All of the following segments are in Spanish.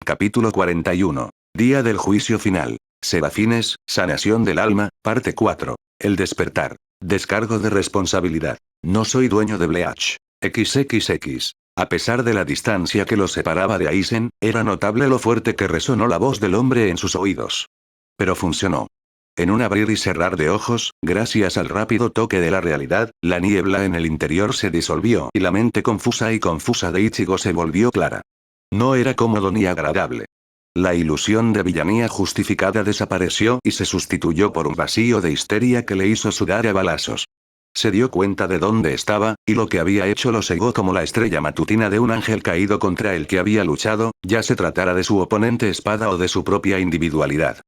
Capítulo 41. Día del juicio final. Serafines, sanación del alma, parte 4. El despertar. Descargo de responsabilidad. No soy dueño de Bleach. XXX. A pesar de la distancia que los separaba de Aizen, era notable lo fuerte que resonó la voz del hombre en sus oídos. Pero funcionó. En un abrir y cerrar de ojos, gracias al rápido toque de la realidad, la niebla en el interior se disolvió y la mente confusa de Ichigo se volvió clara. No era cómodo ni agradable. La ilusión de villanía justificada desapareció y se sustituyó por un vacío de histeria que le hizo sudar a balazos. Se dio cuenta de dónde estaba, y lo que había hecho lo cegó como la estrella matutina de un ángel caído contra el que había luchado, ya se tratara de su oponente espada o de su propia individualidad.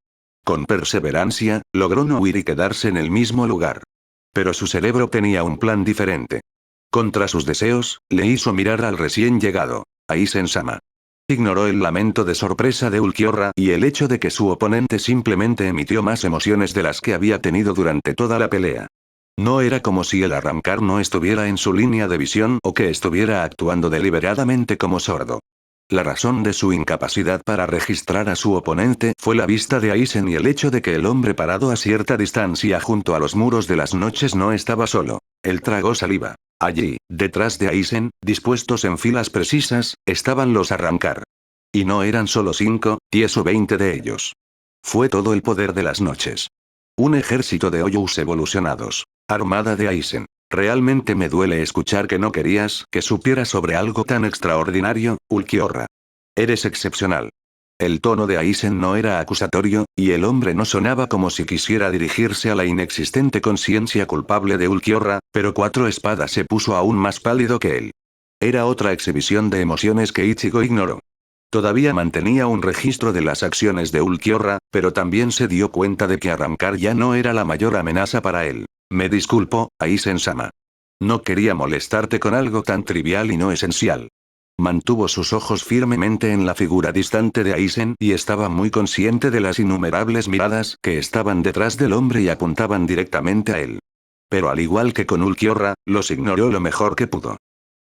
Con perseverancia, logró no huir y quedarse en el mismo lugar. Pero su cerebro tenía un plan diferente. Contra sus deseos, le hizo mirar al recién llegado, Aizen-sama. Ignoró el lamento de sorpresa de Ulquiorra y el hecho de que su oponente simplemente emitió más emociones de las que había tenido durante toda la pelea. No era como si el arrancar no estuviera en su línea de visión o que estuviera actuando deliberadamente como sordo. La razón de su incapacidad para registrar a su oponente fue la vista de Aizen y el hecho de que el hombre parado a cierta distancia junto a los muros de las noches no estaba solo. Él tragó saliva. Allí, detrás de Aizen, dispuestos en filas precisas, estaban los arrancar. Y no eran solo 5, 10 o 20 de ellos. Fue todo el poder de las noches. Un ejército de Oyus evolucionados. Armada de Aizen. Realmente me duele escuchar que no querías que supiera sobre algo tan extraordinario, Ulquiorra. Eres excepcional. El tono de Aizen no era acusatorio, y el hombre no sonaba como si quisiera dirigirse a la inexistente conciencia culpable de Ulquiorra, pero Cuatro Espadas se puso aún más pálido que él. Era otra exhibición de emociones que Ichigo ignoró. Todavía mantenía un registro de las acciones de Ulquiorra, pero también se dio cuenta de que arrancar ya no era la mayor amenaza para él. Me disculpo, Aizen-sama. No quería molestarte con algo tan trivial y no esencial. Mantuvo sus ojos firmemente en la figura distante de Aizen y estaba muy consciente de las innumerables miradas que estaban detrás del hombre y apuntaban directamente a él. Pero al igual que con Ulquiorra, los ignoró lo mejor que pudo.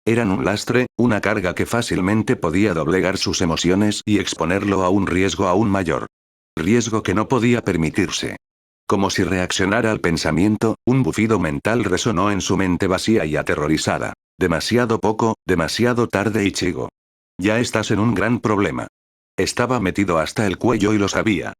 Eran un lastre, una carga que fácilmente podía doblegar sus emociones y exponerlo a un riesgo aún mayor. Riesgo que no podía permitirse. Como si reaccionara al pensamiento, un bufido mental resonó en su mente vacía y aterrorizada. Demasiado poco, demasiado tarde, Ichigo. Ya estás en un gran problema. Estaba metido hasta el cuello y lo sabía.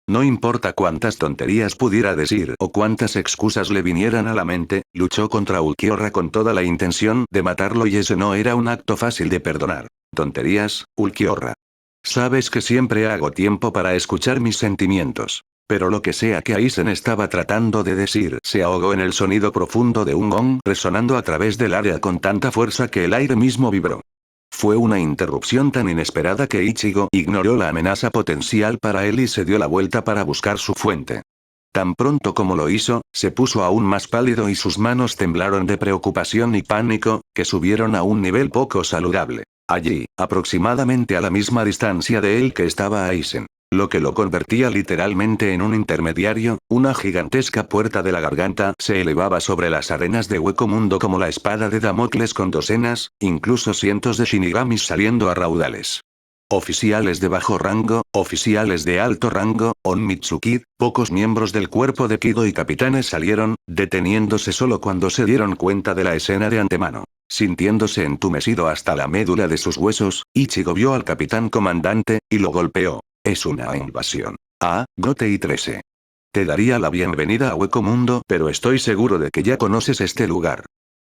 No importa cuántas tonterías pudiera decir o cuántas excusas le vinieran a la mente, luchó contra Ulquiorra con toda la intención de matarlo y ese no era un acto fácil de perdonar. Tonterías, Ulquiorra. Sabes que siempre hago tiempo para escuchar mis sentimientos. Pero lo que sea que Aizen estaba tratando de decir se ahogó en el sonido profundo de un gong resonando a través del área con tanta fuerza que el aire mismo vibró. Fue una interrupción tan inesperada que Ichigo ignoró la amenaza potencial para él y se dio la vuelta para buscar su fuente. Tan pronto como lo hizo, se puso aún más pálido y sus manos temblaron de preocupación y pánico, que subieron a un nivel poco saludable. Allí, aproximadamente a la misma distancia de él que estaba Aizen. Lo que lo convertía literalmente en un intermediario, una gigantesca puerta de la garganta se elevaba sobre las arenas de Hueco Mundo como la espada de Damocles con docenas, incluso cientos de shinigamis saliendo a raudales. Oficiales de bajo rango, oficiales de alto rango, Onmitsuki, pocos miembros del cuerpo de Kido y capitanes salieron, deteniéndose solo cuando se dieron cuenta de la escena de antemano. Sintiéndose entumecido hasta la médula de sus huesos, Ichigo vio al capitán comandante, y lo golpeó. Es una invasión. Gotei 13. Te daría la bienvenida a Hueco Mundo, pero estoy seguro de que ya conoces este lugar.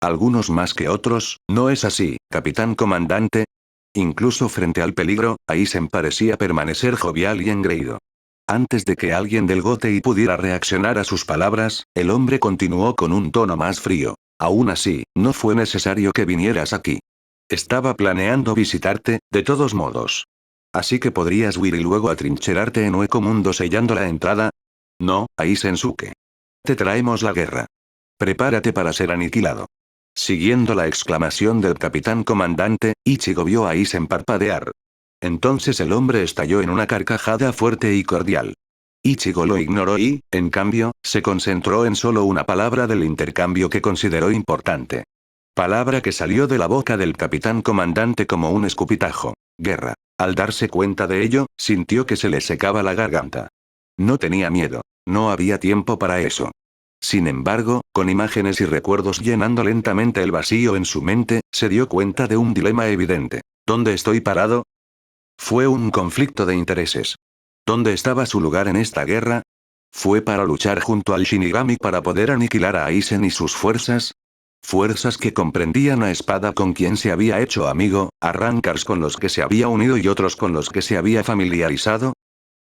Algunos más que otros, ¿no es así, capitán comandante? Incluso frente al peligro, Aizen parecía permanecer jovial y engreído. Antes de que alguien del Gotei pudiera reaccionar a sus palabras, el hombre continuó con un tono más frío. Aún así, no fue necesario que vinieras aquí. Estaba planeando visitarte, de todos modos. Así que podrías huir y luego atrincherarte en Hueco Mundo sellando la entrada. No, Aizensuke. Te traemos la guerra. Prepárate para ser aniquilado. Siguiendo la exclamación del capitán comandante, Ichigo vio a Aizen parpadear. Entonces el hombre estalló en una carcajada fuerte y cordial. Ichigo lo ignoró y, en cambio, se concentró en solo una palabra del intercambio que consideró importante. Palabra que salió de la boca del capitán comandante como un escupitajo. Guerra. Al darse cuenta de ello, sintió que se le secaba la garganta. No tenía miedo. No había tiempo para eso. Sin embargo, con imágenes y recuerdos llenando lentamente el vacío en su mente, se dio cuenta de un dilema evidente. ¿Dónde estoy parado? Fue un conflicto de intereses. ¿Dónde estaba su lugar en esta guerra? ¿Fue para luchar junto al Shinigami para poder aniquilar a Aizen y sus fuerzas? Fuerzas que comprendían a Espada con quien se había hecho amigo, a Rankars con los que se había unido y otros con los que se había familiarizado.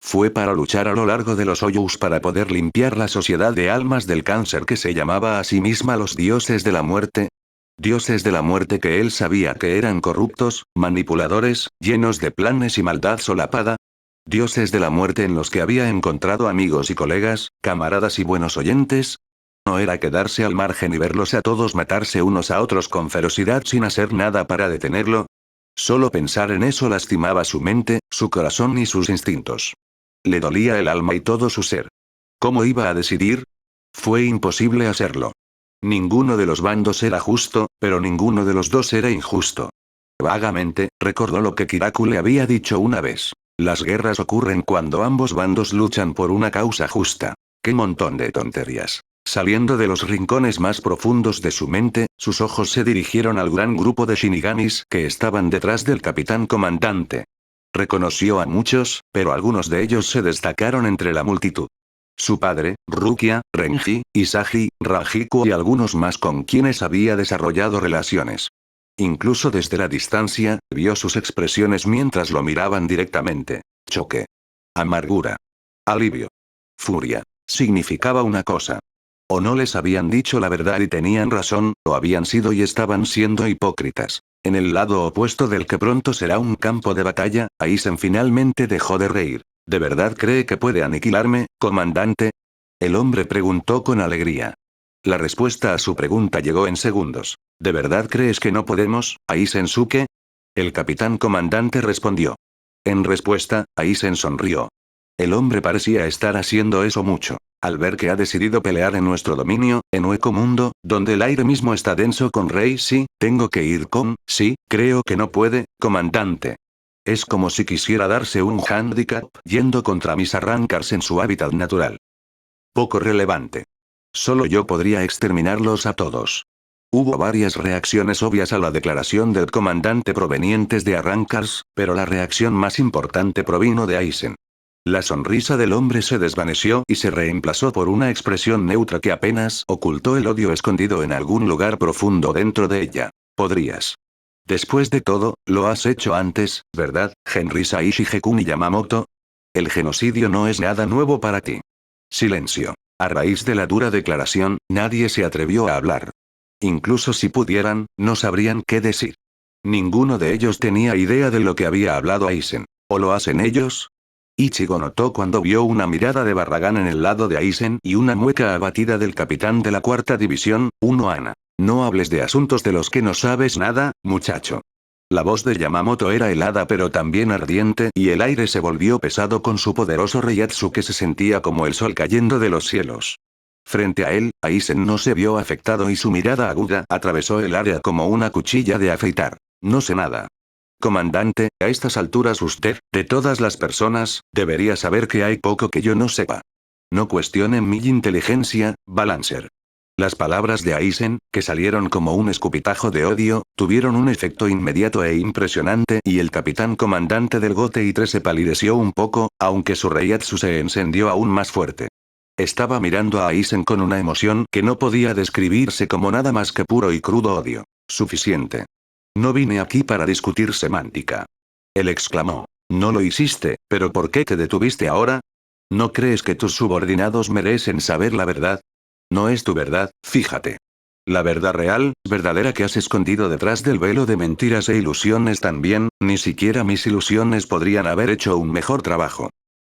Fue para luchar a lo largo de los Hoyos para poder limpiar la sociedad de almas del cáncer que se llamaba a sí misma los dioses de la muerte. Dioses de la muerte que él sabía que eran corruptos, manipuladores, llenos de planes y maldad solapada. Dioses de la muerte en los que había encontrado amigos y colegas, camaradas y buenos oyentes. No era quedarse al margen y verlos a todos matarse unos a otros con ferocidad sin hacer nada para detenerlo. Solo pensar en eso lastimaba su mente, su corazón y sus instintos. Le dolía el alma y todo su ser. ¿Cómo iba a decidir? Fue imposible hacerlo. Ninguno de los bandos era justo, pero ninguno de los dos era injusto. Vagamente, recordó lo que Kiraku le había dicho una vez. Las guerras ocurren cuando ambos bandos luchan por una causa justa. ¡Qué montón de tonterías! Saliendo de los rincones más profundos de su mente, sus ojos se dirigieron al gran grupo de Shinigamis que estaban detrás del capitán comandante. Reconoció a muchos, pero algunos de ellos se destacaron entre la multitud. Su padre, Rukia, Renji, Isagi, Rajiku y algunos más con quienes había desarrollado relaciones. Incluso desde la distancia, vio sus expresiones mientras lo miraban directamente. Choque. Amargura. Alivio. Furia. Significaba una cosa. O no les habían dicho la verdad y tenían razón, o habían sido y estaban siendo hipócritas. En el lado opuesto del que pronto será un campo de batalla, Aizen finalmente dejó de reír. ¿De verdad cree que puede aniquilarme, comandante? El hombre preguntó con alegría. La respuesta a su pregunta llegó en segundos. ¿De verdad crees que no podemos, Aizen-suke? El capitán comandante respondió. En respuesta, Aizen sonrió. El hombre parecía estar haciendo eso mucho. Al ver que ha decidido pelear en nuestro dominio, en Hueco Mundo, donde el aire mismo está denso con Rey, sí, tengo que ir con, sí, creo que no puede, comandante. Es como si quisiera darse un handicap yendo contra mis Arrancars en su hábitat natural. Poco relevante. Solo yo podría exterminarlos a todos. Hubo varias reacciones obvias a la declaración del comandante provenientes de Arrancars, pero la reacción más importante provino de Aizen. La sonrisa del hombre se desvaneció y se reemplazó por una expresión neutra que apenas ocultó el odio escondido en algún lugar profundo dentro de ella. Podrías. Después de todo, lo has hecho antes, ¿verdad, Henry Saishi Gekuni Yamamoto? El genocidio no es nada nuevo para ti. Silencio. A raíz de la dura declaración, nadie se atrevió a hablar. Incluso si pudieran, no sabrían qué decir. Ninguno de ellos tenía idea de lo que había hablado Aizen. ¿O lo hacen ellos? Ichigo notó cuando vio una mirada de Barragán en el lado de Aizen y una mueca abatida del capitán de la cuarta división, Ana. No hables de asuntos de los que no sabes nada, muchacho. La voz de Yamamoto era helada pero también ardiente y el aire se volvió pesado con su poderoso Reiatsu que se sentía como el sol cayendo de los cielos. Frente a él, Aizen no se vio afectado y su mirada aguda atravesó el área como una cuchilla de afeitar. No sé nada. Comandante, a estas alturas usted, de todas las personas, debería saber que hay poco que yo no sepa. No cuestionen mi inteligencia, Balancer. Las palabras de Aizen, que salieron como un escupitajo de odio, tuvieron un efecto inmediato e impresionante y el capitán comandante del Gote y 3 se palideció un poco, aunque su Reiatsu se encendió aún más fuerte. Estaba mirando a Aizen con una emoción que no podía describirse como nada más que puro y crudo odio. Suficiente. No vine aquí para discutir semántica. Él exclamó. No lo hiciste, pero ¿por qué te detuviste ahora? ¿No crees que tus subordinados merecen saber la verdad? No es tu verdad, fíjate. La verdad real, verdadera que has escondido detrás del velo de mentiras e ilusiones también, ni siquiera mis ilusiones podrían haber hecho un mejor trabajo.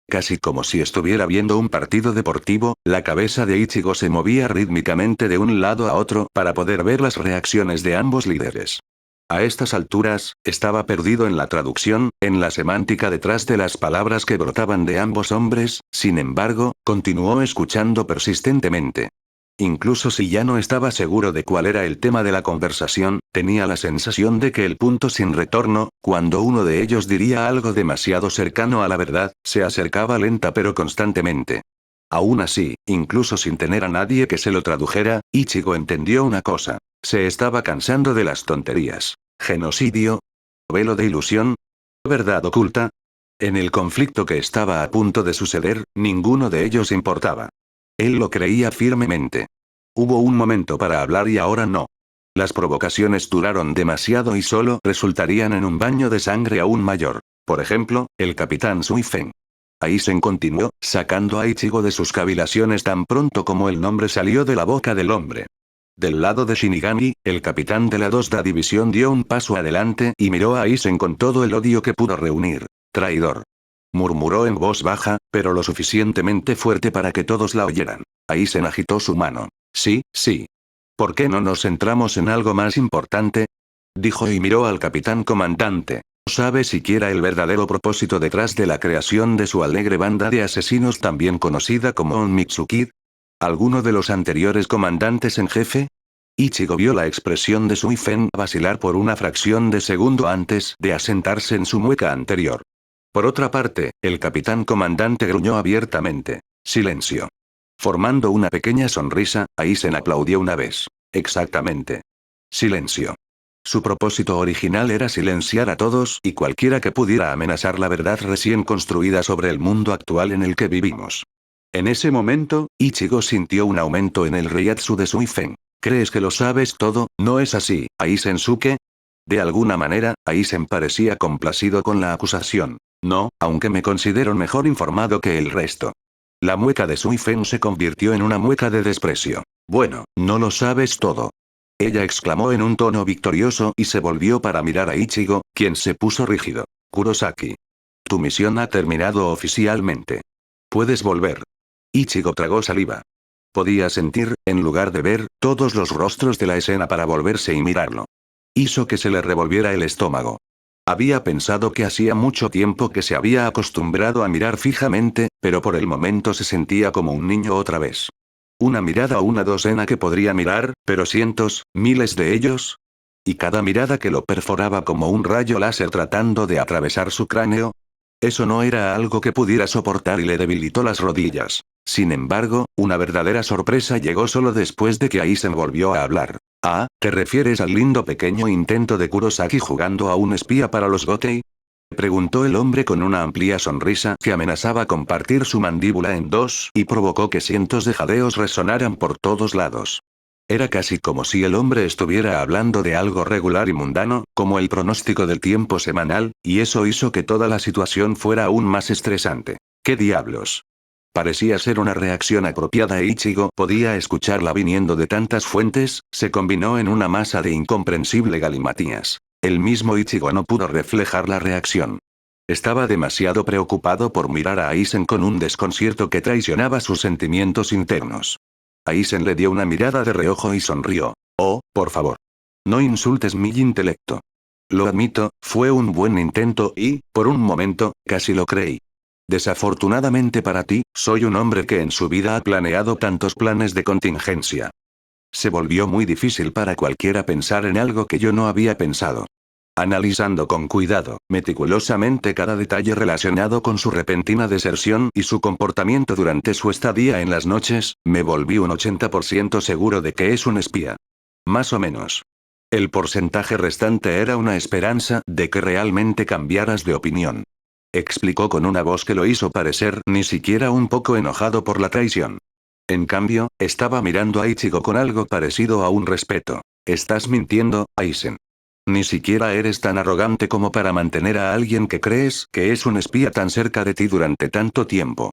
Casi como si estuviera viendo un partido deportivo, la cabeza de Ichigo se movía rítmicamente de un lado a otro para poder ver las reacciones de ambos líderes. A estas alturas, estaba perdido en la traducción, en la semántica detrás de las palabras que brotaban de ambos hombres, sin embargo, continuó escuchando persistentemente. Incluso si ya no estaba seguro de cuál era el tema de la conversación, tenía la sensación de que el punto sin retorno, cuando uno de ellos diría algo demasiado cercano a la verdad, se acercaba lenta pero constantemente. Aún así, incluso sin tener a nadie que se lo tradujera, Ichigo entendió una cosa. Se estaba cansando de las tonterías. ¿Genocidio? ¿Velo de ilusión? ¿Verdad oculta? En el conflicto que estaba a punto de suceder, ninguno de ellos importaba. Él lo creía firmemente. Hubo un momento para hablar y ahora no. Las provocaciones duraron demasiado y solo resultarían en un baño de sangre aún mayor. Por ejemplo, el capitán Suifen. Aizen continuó, sacando a Ichigo de sus cavilaciones tan pronto como el nombre salió de la boca del hombre. Del lado de Shinigami, el capitán de la 2ª división dio un paso adelante y miró a Aizen con todo el odio que pudo reunir. Traidor. Murmuró en voz baja, pero lo suficientemente fuerte para que todos la oyeran. Aizen agitó su mano. Sí, sí. ¿Por qué no nos centramos en algo más importante? Dijo y miró al capitán comandante. ¿No sabe siquiera el verdadero propósito detrás de la creación de su alegre banda de asesinos también conocida como Onmitsukid? ¿Alguno de los anteriores comandantes en jefe? Ichigo vio la expresión de Suifen vacilar por una fracción de segundo antes de asentarse en su mueca anterior. Por otra parte, el capitán comandante gruñó abiertamente. Silencio. Formando una pequeña sonrisa, Aizen aplaudió una vez. Exactamente. Silencio. Su propósito original era silenciar a todos y cualquiera que pudiera amenazar la verdad recién construida sobre el mundo actual en el que vivimos. En ese momento, Ichigo sintió un aumento en el Reiatsu de Suifen. ¿Crees que lo sabes todo? ¿No es así, Aizen-suke? De alguna manera, Aizen parecía complacido con la acusación. No, aunque me considero mejor informado que el resto. La mueca de Suifen se convirtió en una mueca de desprecio. Bueno, no lo sabes todo. Ella exclamó en un tono victorioso y se volvió para mirar a Ichigo, quien se puso rígido. Kurosaki. Tu misión ha terminado oficialmente. Puedes volver. Ichigo tragó saliva. Podía sentir, en lugar de ver, todos los rostros de la escena para volverse y mirarlo. Hizo que se le revolviera el estómago. Había pensado que hacía mucho tiempo que se había acostumbrado a mirar fijamente, pero por el momento se sentía como un niño otra vez. Una mirada o una docena que podría mirar, pero cientos, miles de ellos. Y cada mirada que lo perforaba como un rayo láser tratando de atravesar su cráneo. Eso no era algo que pudiera soportar y le debilitó las rodillas. Sin embargo, una verdadera sorpresa llegó solo después de que Aizen volvió a hablar. Ah, ¿te refieres al lindo pequeño intento de Kurosaki jugando a un espía para los Gotei? Preguntó el hombre con una amplia sonrisa que amenazaba con partir su mandíbula en dos y provocó que cientos de jadeos resonaran por todos lados. Era casi como si el hombre estuviera hablando de algo regular y mundano, como el pronóstico del tiempo semanal, y eso hizo que toda la situación fuera aún más estresante. ¿Qué diablos? Parecía ser una reacción apropiada e Ichigo podía escucharla viniendo de tantas fuentes, se combinó en una masa de incomprensible galimatías. El mismo Ichigo no pudo reflejar la reacción. Estaba demasiado preocupado por mirar a Aizen con un desconcierto que traicionaba sus sentimientos internos. Aizen le dio una mirada de reojo y sonrió. Oh, por favor. No insultes mi intelecto. Lo admito, fue un buen intento y, por un momento, casi lo creí. Desafortunadamente para ti, soy un hombre que en su vida ha planeado tantos planes de contingencia. Se volvió muy difícil para cualquiera pensar en algo que yo no había pensado. Analizando con cuidado, meticulosamente cada detalle relacionado con su repentina deserción y su comportamiento durante su estadía en las noches, me volví un 80% seguro de que es un espía. Más o menos. El porcentaje restante era una esperanza de que realmente cambiaras de opinión. Explicó con una voz que lo hizo parecer ni siquiera un poco enojado por la traición. En cambio, estaba mirando a Ichigo con algo parecido a un respeto. Estás mintiendo, Aizen. Ni siquiera eres tan arrogante como para mantener a alguien que crees que es un espía tan cerca de ti durante tanto tiempo.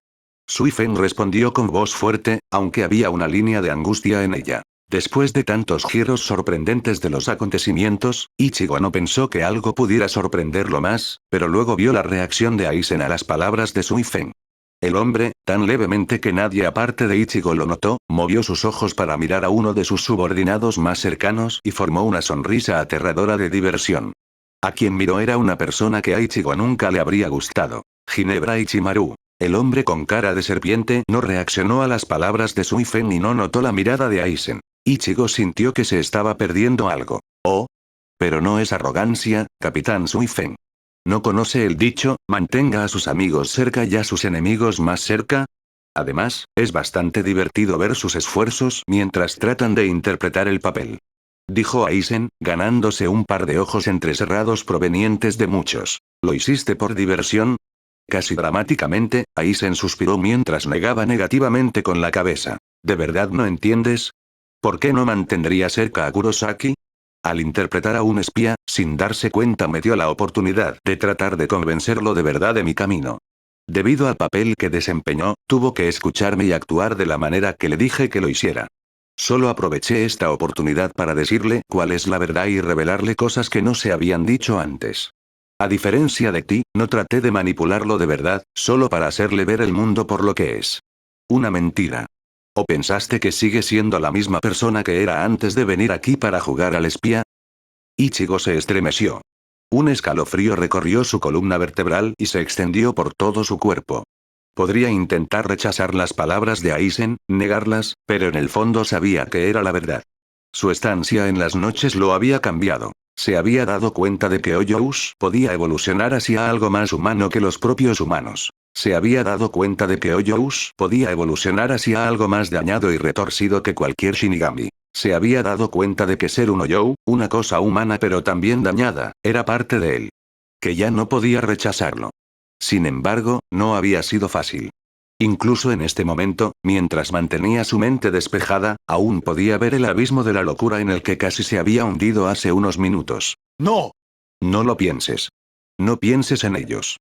Suifen respondió con voz fuerte, aunque había una línea de angustia en ella. Después de tantos giros sorprendentes de los acontecimientos, Ichigo no pensó que algo pudiera sorprenderlo más, pero luego vio la reacción de Aizen a las palabras de Suifen. El hombre, tan levemente que nadie aparte de Ichigo lo notó, movió sus ojos para mirar a uno de sus subordinados más cercanos y formó una sonrisa aterradora de diversión. A quien miró era una persona que a Ichigo nunca le habría gustado. Ginebra Ichimaru. El hombre con cara de serpiente no reaccionó a las palabras de Suifen y no notó la mirada de Aizen. Ichigo sintió que se estaba perdiendo algo. Oh. Pero no es arrogancia, Capitán Suifen. ¿No conoce el dicho, mantenga a sus amigos cerca y a sus enemigos más cerca? Además, es bastante divertido ver sus esfuerzos mientras tratan de interpretar el papel. Dijo Aizen, ganándose un par de ojos entrecerrados provenientes de muchos. ¿Lo hiciste por diversión? Casi dramáticamente, Aizen suspiró mientras negaba negativamente con la cabeza. ¿De verdad no entiendes? ¿Por qué no mantendría cerca a Kurosaki? Al interpretar a un espía, sin darse cuenta me dio la oportunidad de tratar de convencerlo de verdad de mi camino. Debido al papel que desempeñó, tuvo que escucharme y actuar de la manera que le dije que lo hiciera. Solo aproveché esta oportunidad para decirle cuál es la verdad y revelarle cosas que no se habían dicho antes. A diferencia de ti, no traté de manipularlo de verdad, solo para hacerle ver el mundo por lo que es. Una mentira. ¿O pensaste que sigue siendo la misma persona que era antes de venir aquí para jugar al espía? Ichigo se estremeció. Un escalofrío recorrió su columna vertebral y se extendió por todo su cuerpo. Podría intentar rechazar las palabras de Aizen, negarlas, pero en el fondo sabía que era la verdad. Su estancia en las noches lo había cambiado. Se había dado cuenta de que Hoyous podía evolucionar hacia algo más humano que los propios humanos. Se había dado cuenta de que Hoyous podía evolucionar hacia algo más dañado y retorcido que cualquier Shinigami. Se había dado cuenta de que ser un Hoyou, una cosa humana pero también dañada, era parte de él. Que ya no podía rechazarlo. Sin embargo, no había sido fácil. Incluso en este momento, mientras mantenía su mente despejada, aún podía ver el abismo de la locura en el que casi se había hundido hace unos minutos. ¡No! No lo pienses. No pienses en ellos.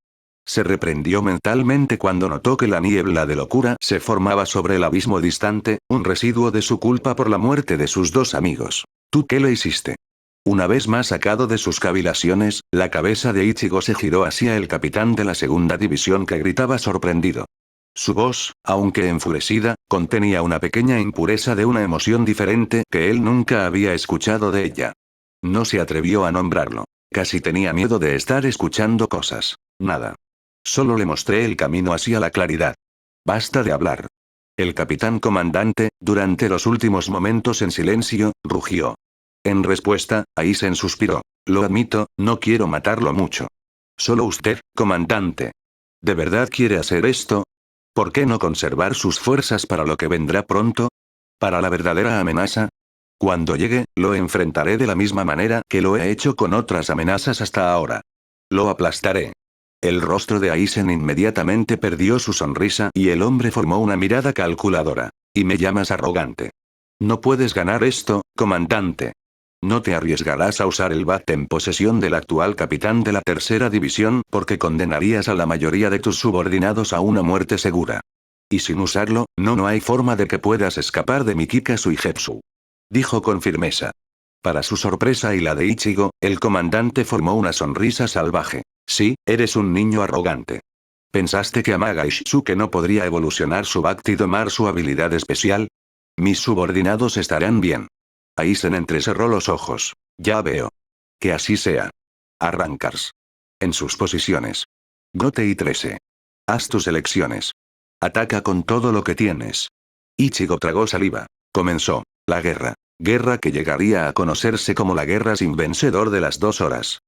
Se reprendió mentalmente cuando notó que la niebla de locura se formaba sobre el abismo distante, un residuo de su culpa por la muerte de sus dos amigos. ¿Tú qué le hiciste? Una vez más sacado de sus cavilaciones, la cabeza de Ichigo se giró hacia el capitán de la segunda división que gritaba sorprendido. Su voz, aunque enfurecida, contenía una pequeña impureza de una emoción diferente que él nunca había escuchado de ella. No se atrevió a nombrarlo. Casi tenía miedo de estar escuchando cosas. Nada. Solo le mostré el camino hacia la claridad. Basta de hablar. El capitán comandante, durante los últimos momentos en silencio, rugió. En respuesta, Aizen suspiró. Lo admito, no quiero matarlo mucho. Solo usted, comandante. ¿De verdad quiere hacer esto? ¿Por qué no conservar sus fuerzas para lo que vendrá pronto? ¿Para la verdadera amenaza? Cuando llegue, lo enfrentaré de la misma manera que lo he hecho con otras amenazas hasta ahora. Lo aplastaré. El rostro de Aizen inmediatamente perdió su sonrisa y el hombre formó una mirada calculadora. ¿Y me llamas arrogante? No puedes ganar esto, comandante. No te arriesgarás a usar el bat en posesión del actual capitán de la tercera división porque condenarías a la mayoría de tus subordinados a una muerte segura. Y sin usarlo, no hay forma de que puedas escapar de mi Kikazu y Jetsu. Dijo con firmeza. Para su sorpresa y la de Ichigo, el comandante formó una sonrisa salvaje. Sí, eres un niño arrogante. ¿Pensaste que Amaga Ishizuke no podría evolucionar su Bakt y domar su habilidad especial? Mis subordinados estarán bien. Aizen entrecerró los ojos. Ya veo. Que así sea. Arrancars. En sus posiciones. Gote y 13. Haz tus elecciones. Ataca con todo lo que tienes. Ichigo tragó saliva. Comenzó. La guerra. Guerra que llegaría a conocerse como la guerra sin vencedor de las 2 horas.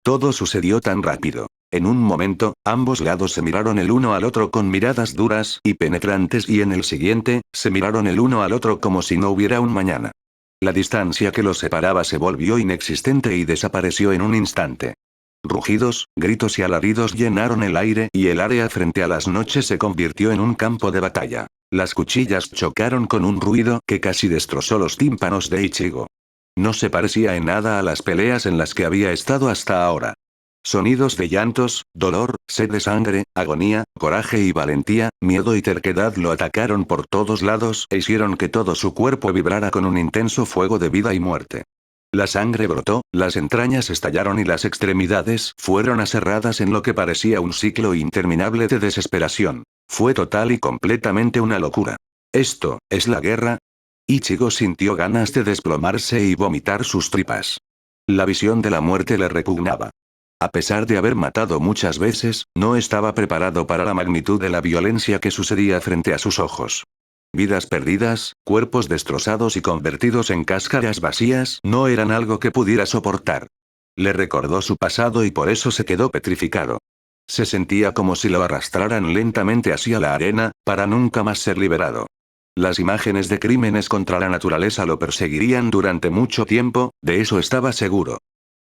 Todo sucedió tan rápido. En un momento, ambos lados se miraron el uno al otro con miradas duras y penetrantes y en el siguiente, se miraron el uno al otro como si no hubiera un mañana. La distancia que los separaba se volvió inexistente y desapareció en un instante. Rugidos, gritos y alaridos llenaron el aire y el área frente a las noches se convirtió en un campo de batalla. Las cuchillas chocaron con un ruido que casi destrozó los tímpanos de Ichigo. No se parecía en nada a las peleas en las que había estado hasta ahora. Sonidos de llantos, dolor, sed de sangre, agonía, coraje y valentía, miedo y terquedad lo atacaron por todos lados e hicieron que todo su cuerpo vibrara con un intenso fuego de vida y muerte. La sangre brotó, las entrañas estallaron y las extremidades fueron aserradas en lo que parecía un ciclo interminable de desesperación. Fue total y completamente una locura. ¿Esto es la guerra? Ichigo sintió ganas de desplomarse y vomitar sus tripas. La visión de la muerte le repugnaba. A pesar de haber matado muchas veces, no estaba preparado para la magnitud de la violencia que sucedía frente a sus ojos. Vidas perdidas, cuerpos destrozados y convertidos en cáscaras vacías no eran algo que pudiera soportar. Le recordó su pasado y por eso se quedó petrificado. Se sentía como si lo arrastraran lentamente hacia la arena, para nunca más ser liberado. Las imágenes de crímenes contra la naturaleza lo perseguirían durante mucho tiempo, de eso estaba seguro.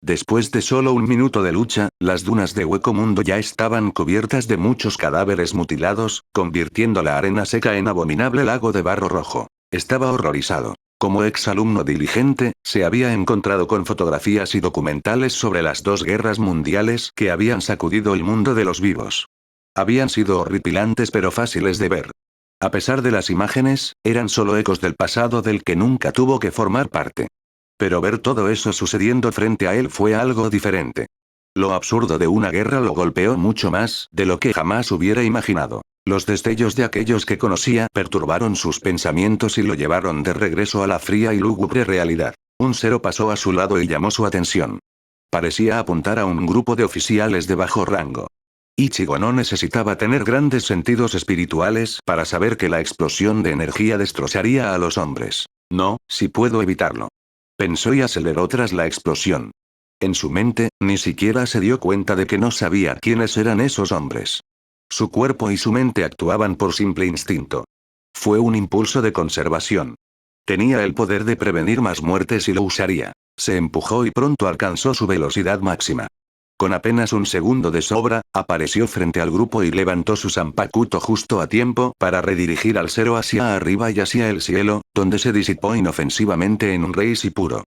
Después de solo un minuto de lucha, las dunas de Hueco Mundo ya estaban cubiertas de muchos cadáveres mutilados, convirtiendo la arena seca en abominable lago de barro rojo. Estaba horrorizado. Como exalumno diligente, se había encontrado con fotografías y documentales sobre las dos guerras mundiales que habían sacudido el mundo de los vivos. Habían sido horripilantes pero fáciles de ver. A pesar de las imágenes, eran solo ecos del pasado del que nunca tuvo que formar parte. Pero ver todo eso sucediendo frente a él fue algo diferente. Lo absurdo de una guerra lo golpeó mucho más de lo que jamás hubiera imaginado. Los destellos de aquellos que conocía perturbaron sus pensamientos y lo llevaron de regreso a la fría y lúgubre realidad. Un cero pasó a su lado y llamó su atención. Parecía apuntar a un grupo de oficiales de bajo rango. Ichigo no necesitaba tener grandes sentidos espirituales para saber que la explosión de energía destrozaría a los hombres. No, si puedo evitarlo. Pensó y aceleró tras la explosión. En su mente, ni siquiera se dio cuenta de que no sabía quiénes eran esos hombres. Su cuerpo y su mente actuaban por simple instinto. Fue un impulso de conservación. Tenía el poder de prevenir más muertes y lo usaría. Se empujó y pronto alcanzó su velocidad máxima. Con apenas un segundo de sobra, apareció frente al grupo y levantó su Zanpakuto justo a tiempo para redirigir al cero hacia arriba y hacia el cielo, donde se disipó inofensivamente en un Reisi puro.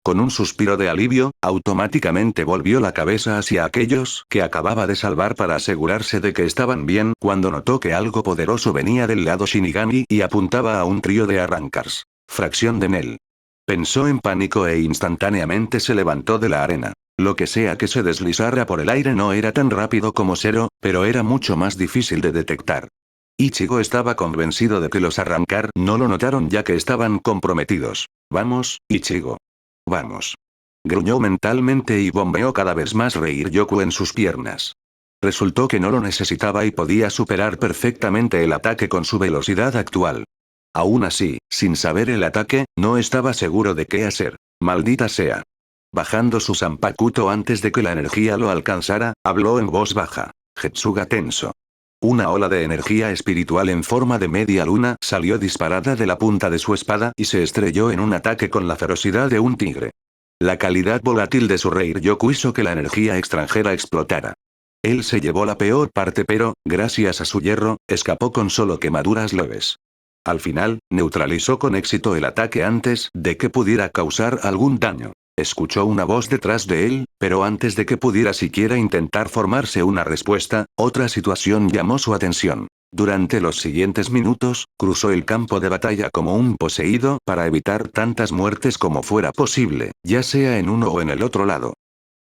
Con un suspiro de alivio, automáticamente volvió la cabeza hacia aquellos que acababa de salvar para asegurarse de que estaban bien cuando notó que algo poderoso venía del lado Shinigami y apuntaba a un trío de arrancars. Fracción de Nel. Pensó en pánico e instantáneamente se levantó de la arena. Lo que sea que se deslizara por el aire no era tan rápido como Zero, pero era mucho más difícil de detectar. Ichigo estaba convencido de que los arrancar no lo notaron ya que estaban comprometidos. Vamos, Ichigo. Vamos. Gruñó mentalmente y bombeó cada vez más Reiryoku en sus piernas. Resultó que no lo necesitaba y podía superar perfectamente el ataque con su velocidad actual. Aún así, sin saber el ataque, no estaba seguro de qué hacer. Maldita sea. Bajando su Zanpakuto antes de que la energía lo alcanzara, habló en voz baja. Getsuga tenso. Una ola de energía espiritual en forma de media luna salió disparada de la punta de su espada y se estrelló en un ataque con la ferocidad de un tigre. La calidad volátil de su Reiryoku hizo que la energía extranjera explotara. Él se llevó la peor parte pero, gracias a su hierro, escapó con solo quemaduras leves. Al final, neutralizó con éxito el ataque antes de que pudiera causar algún daño. Escuchó una voz detrás de él, pero antes de que pudiera siquiera intentar formarse una respuesta, otra situación llamó su atención. Durante los siguientes minutos, cruzó el campo de batalla como un poseído para evitar tantas muertes como fuera posible, ya sea en uno o en el otro lado.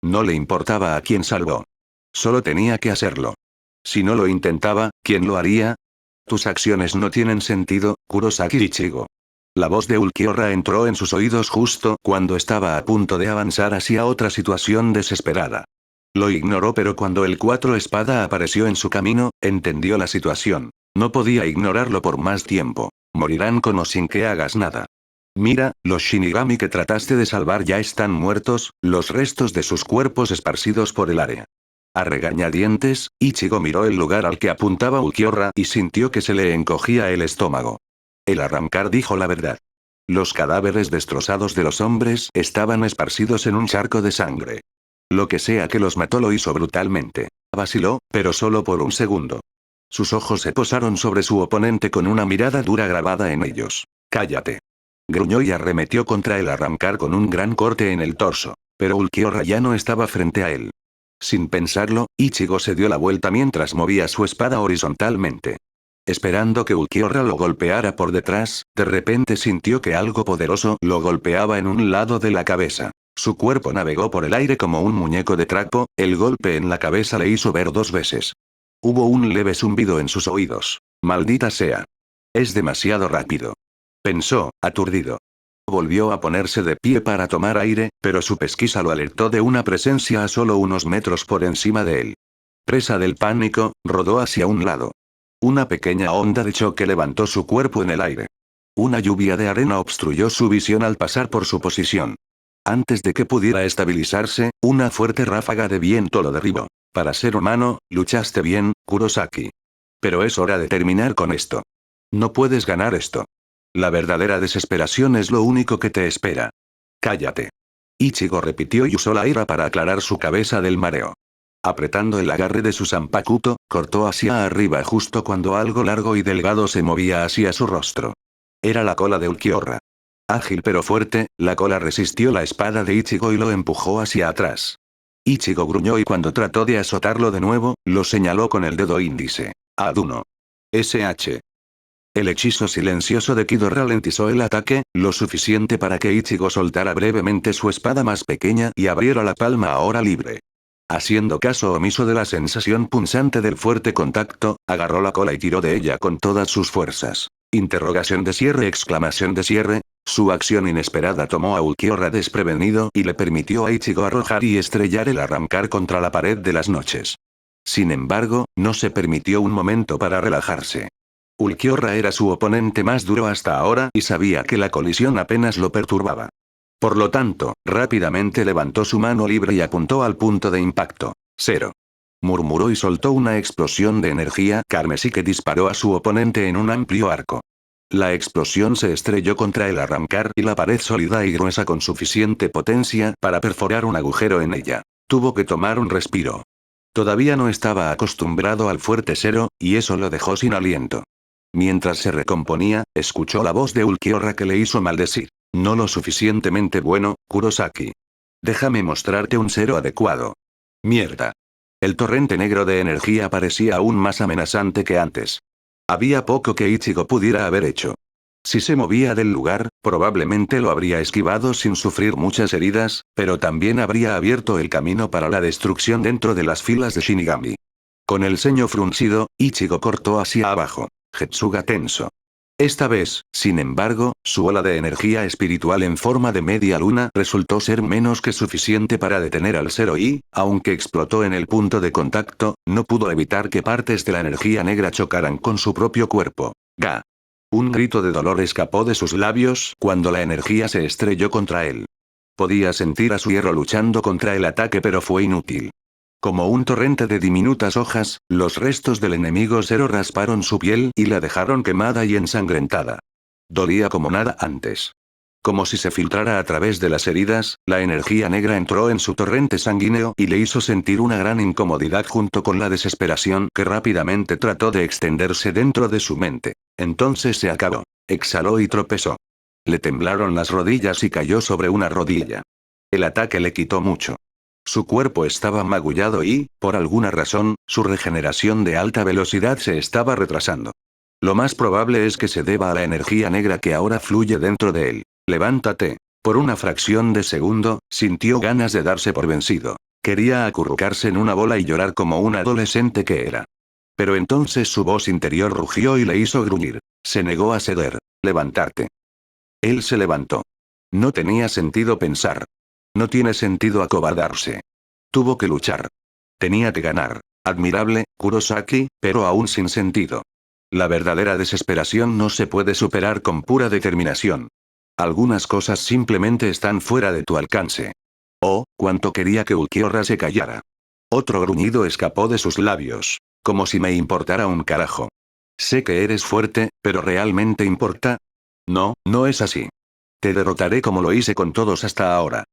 No le importaba a quién salvó. Solo tenía que hacerlo. Si no lo intentaba, ¿quién lo haría? Tus acciones no tienen sentido, Kurosaki Ichigo. La voz de Ulquiorra entró en sus oídos justo cuando estaba a punto de avanzar hacia otra situación desesperada. Lo ignoró pero cuando el cuatro espada apareció en su camino, entendió la situación. No podía ignorarlo por más tiempo. Morirán con o sin que hagas nada. Mira, los Shinigami que trataste de salvar ya están muertos, los restos de sus cuerpos esparcidos por el área. A regañadientes, Ichigo miró el lugar al que apuntaba Ulquiorra y sintió que se le encogía el estómago. El arrancar dijo la verdad. Los cadáveres destrozados de los hombres estaban esparcidos en un charco de sangre. Lo que sea que los mató lo hizo brutalmente. Vaciló, pero solo por un segundo. Sus ojos se posaron sobre su oponente con una mirada dura grabada en ellos. Cállate. Gruñó y arremetió contra el arrancar con un gran corte en el torso. Pero Ulquiorra ya no estaba frente a él. Sin pensarlo, Ichigo se dio la vuelta mientras movía su espada horizontalmente. Esperando que Ulquiorra lo golpeara por detrás, de repente sintió que algo poderoso lo golpeaba en un lado de la cabeza. Su cuerpo navegó por el aire como un muñeco de trapo, el golpe en la cabeza le hizo ver 2 veces. Hubo un leve zumbido en sus oídos. Maldita sea. Es demasiado rápido. Pensó, aturdido. Volvió a ponerse de pie para tomar aire, pero su pesquisa lo alertó de una presencia a solo unos metros por encima de él. Presa del pánico, rodó hacia un lado. Una pequeña onda de choque levantó su cuerpo en el aire. Una lluvia de arena obstruyó su visión al pasar por su posición. Antes de que pudiera estabilizarse, una fuerte ráfaga de viento lo derribó. Para ser humano, luchaste bien, Kurosaki. Pero es hora de terminar con esto. No puedes ganar esto. La verdadera desesperación es lo único que te espera. Cállate. Ichigo repitió y usó la ira para aclarar su cabeza del mareo. Apretando el agarre de su zanpakuto, cortó hacia arriba justo cuando algo largo y delgado se movía hacia su rostro. Era la cola de Ulquiorra. Ágil pero fuerte, la cola resistió la espada de Ichigo y lo empujó hacia atrás. Ichigo gruñó y cuando trató de azotarlo de nuevo, lo señaló con el dedo índice. Aduno. SH. El hechizo silencioso de Kido ralentizó el ataque, lo suficiente para que Ichigo soltara brevemente su espada más pequeña y abriera la palma ahora libre. Haciendo caso omiso de la sensación punzante del fuerte contacto, agarró la cola y tiró de ella con todas sus fuerzas. Interrogación de cierre, exclamación de cierre. Su acción inesperada tomó a Ulquiorra desprevenido y le permitió a Ichigo arrojar y estrellar el arrancar contra la pared de las noches. Sin embargo, no se permitió un momento para relajarse. Ulquiorra era su oponente más duro hasta ahora y sabía que la colisión apenas lo perturbaba. Por lo tanto, rápidamente levantó su mano libre y apuntó al punto de impacto. 0. Murmuró y soltó una explosión de energía carmesí que disparó a su oponente en un amplio arco. La explosión se estrelló contra el arrancar y la pared sólida y gruesa con suficiente potencia para perforar un agujero en ella. Tuvo que tomar un respiro. Todavía no estaba acostumbrado al fuerte 0, y eso lo dejó sin aliento. Mientras se recomponía, escuchó la voz de Ulquiorra que le hizo maldecir. No lo suficientemente bueno, Kurosaki. Déjame mostrarte un 0 adecuado. Mierda. El torrente negro de energía parecía aún más amenazante que antes. Había poco que Ichigo pudiera haber hecho. Si se movía del lugar, probablemente lo habría esquivado sin sufrir muchas heridas, pero también habría abierto el camino para la destrucción dentro de las filas de Shinigami. Con el ceño fruncido, Ichigo cortó hacia abajo. Getsuga tenso. Esta vez, sin embargo, su ola de energía espiritual en forma de media luna resultó ser menos que suficiente para detener al 0 y, aunque explotó en el punto de contacto, no pudo evitar que partes de la energía negra chocaran con su propio cuerpo. ¡Ga! Un grito de dolor escapó de sus labios cuando la energía se estrelló contra él. Podía sentir a su hierro luchando contra el ataque pero fue inútil. Como un torrente de diminutas hojas, los restos del enemigo 0 rasparon su piel y la dejaron quemada y ensangrentada. Dolía como nada antes. Como si se filtrara a través de las heridas, la energía negra entró en su torrente sanguíneo y le hizo sentir una gran incomodidad junto con la desesperación que rápidamente trató de extenderse dentro de su mente. Entonces se acabó. Exhaló y tropezó. Le temblaron las rodillas y cayó sobre una rodilla. El ataque le quitó mucho. Su cuerpo estaba magullado y, por alguna razón, su regeneración de alta velocidad se estaba retrasando. Lo más probable es que se deba a la energía negra que ahora fluye dentro de él. Levántate. Por una fracción de segundo, sintió ganas de darse por vencido. Quería acurrucarse en una bola y llorar como un adolescente que era. Pero entonces su voz interior rugió y le hizo gruñir. Se negó a ceder. Levantarte. Él se levantó. No tenía sentido pensar. No tiene sentido acobardarse. Tuvo que luchar. Tenía que ganar. Admirable, Kurosaki, pero aún sin sentido. La verdadera desesperación no se puede superar con pura determinación. Algunas cosas simplemente están fuera de tu alcance. Oh, cuánto quería que Ulquiorra se callara. Otro gruñido escapó de sus labios. Como si me importara un carajo. Sé que eres fuerte, pero ¿realmente importa? No, no es así. Te derrotaré como lo hice con todos hasta ahora.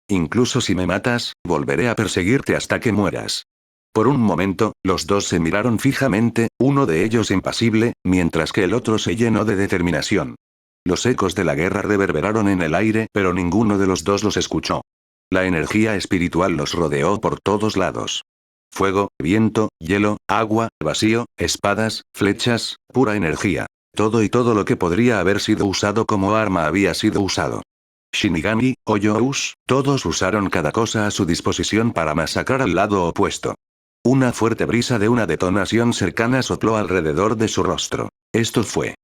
Incluso si me matas, volveré a perseguirte hasta que mueras. Por un momento, los dos se miraron fijamente, uno de ellos impasible, mientras que el otro se llenó de determinación. Los ecos de la guerra reverberaron en el aire, pero ninguno de los dos los escuchó. La energía espiritual los rodeó por todos lados. Fuego, viento, hielo, agua, vacío, espadas, flechas, pura energía. Todo y todo lo que podría haber sido usado como arma había sido usado. Shinigami, o Yous, todos usaron cada cosa a su disposición para masacrar al lado opuesto. Una fuerte brisa de una detonación cercana sopló alrededor de su rostro. Esto fue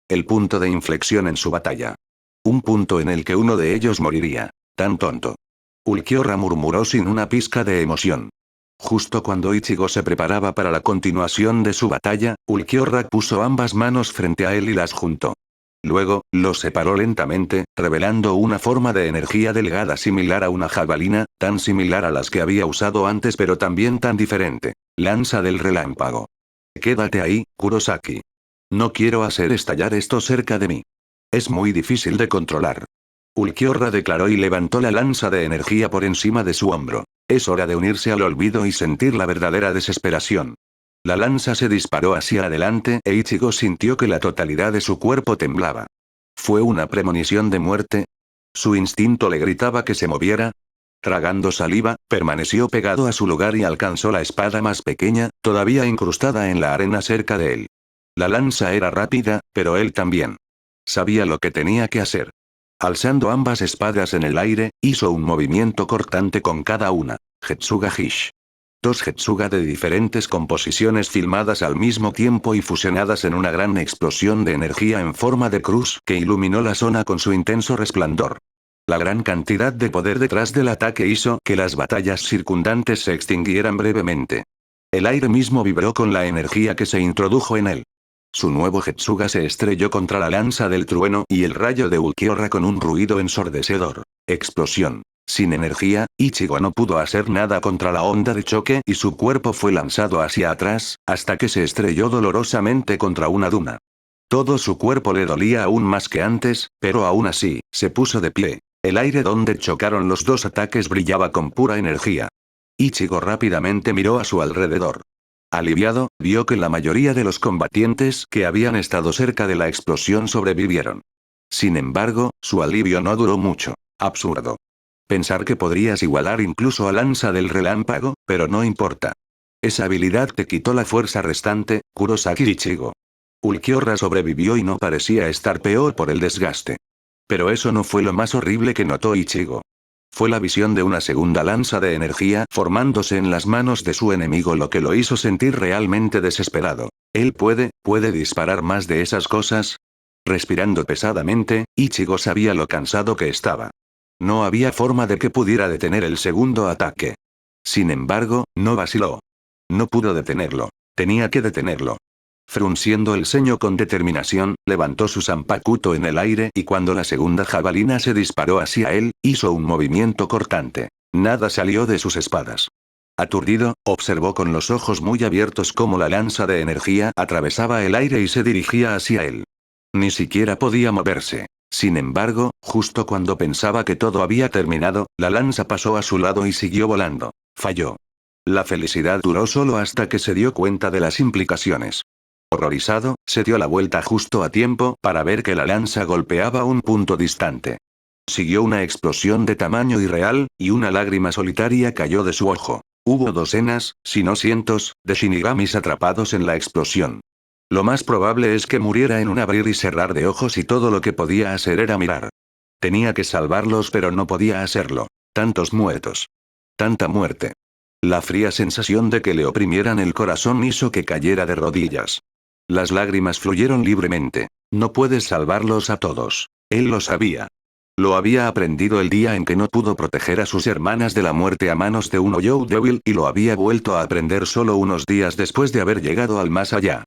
el punto de inflexión en su batalla. Un punto en el que uno de ellos moriría. Tan tonto. Ulquiorra murmuró sin una pizca de emoción. Justo cuando Ichigo se preparaba para la continuación de su batalla, Ulquiorra puso ambas manos frente a él y las juntó. Luego, los separó lentamente, revelando una forma de energía delgada similar a una jabalina, tan similar a las que había usado antes pero también tan diferente. Lanza del relámpago. Quédate ahí, Kurosaki. No quiero hacer estallar esto cerca de mí. Es muy difícil de controlar. Ulquiorra declaró y levantó la lanza de energía por encima de su hombro. Es hora de unirse al olvido y sentir la verdadera desesperación. La lanza se disparó hacia adelante e Ichigo sintió que la totalidad de su cuerpo temblaba. ¿Fue una premonición de muerte? ¿Su instinto le gritaba que se moviera? Tragando saliva, permaneció pegado a su lugar y alcanzó la espada más pequeña, todavía incrustada en la arena cerca de él. La lanza era rápida, pero él también. Sabía lo que tenía que hacer. Alzando ambas espadas en el aire, hizo un movimiento cortante con cada una. Getsuga Hish. Dos Getsuga de diferentes composiciones filmadas al mismo tiempo y fusionadas en una gran explosión de energía en forma de cruz que iluminó la zona con su intenso resplandor. La gran cantidad de poder detrás del ataque hizo que las batallas circundantes se extinguieran brevemente. El aire mismo vibró con la energía que se introdujo en él. Su nuevo Getsuga se estrelló contra la lanza del trueno y el rayo de Ulquiorra con un ruido ensordecedor. Explosión. Sin energía, Ichigo no pudo hacer nada contra la onda de choque y su cuerpo fue lanzado hacia atrás, hasta que se estrelló dolorosamente contra una duna. Todo su cuerpo le dolía aún más que antes, pero aún así, se puso de pie. El aire donde chocaron los dos ataques brillaba con pura energía. Ichigo rápidamente miró a su alrededor. Aliviado, vio que la mayoría de los combatientes que habían estado cerca de la explosión sobrevivieron. Sin embargo, su alivio no duró mucho. Absurdo. Pensar que podrías igualar incluso a Lanza del Relámpago, pero no importa. Esa habilidad te quitó la fuerza restante, Kurosaki Ichigo. Ulquiorra sobrevivió y no parecía estar peor por el desgaste. Pero eso no fue lo más horrible que notó Ichigo. Fue la visión de una segunda lanza de energía formándose en las manos de su enemigo lo que lo hizo sentir realmente desesperado. ¿Él puede disparar más de esas cosas? Respirando pesadamente, Ichigo sabía lo cansado que estaba. No había forma de que pudiera detener el segundo ataque. Sin embargo, no vaciló. No pudo detenerlo. Tenía que detenerlo. Frunciendo el ceño con determinación, levantó su zanpakuto en el aire y cuando la segunda jabalina se disparó hacia él, hizo un movimiento cortante. Nada salió de sus espadas. Aturdido, observó con los ojos muy abiertos cómo la lanza de energía atravesaba el aire y se dirigía hacia él. Ni siquiera podía moverse. Sin embargo, justo cuando pensaba que todo había terminado, la lanza pasó a su lado y siguió volando. Falló. La felicidad duró solo hasta que se dio cuenta de las implicaciones. Horrorizado, se dio la vuelta justo a tiempo para ver que la lanza golpeaba un punto distante. Siguió una explosión de tamaño irreal, y una lágrima solitaria cayó de su ojo. Hubo docenas, si no cientos, de shinigamis atrapados en la explosión. Lo más probable es que muriera en un abrir y cerrar de ojos y todo lo que podía hacer era mirar. Tenía que salvarlos pero no podía hacerlo. Tantos muertos. Tanta muerte. La fría sensación de que le oprimieran el corazón hizo que cayera de rodillas. Las lágrimas fluyeron libremente. No puedes salvarlos a todos. Él lo sabía. Lo había aprendido el día en que no pudo proteger a sus hermanas de la muerte a manos de un Oyou débil y lo había vuelto a aprender solo unos días después de haber llegado al más allá.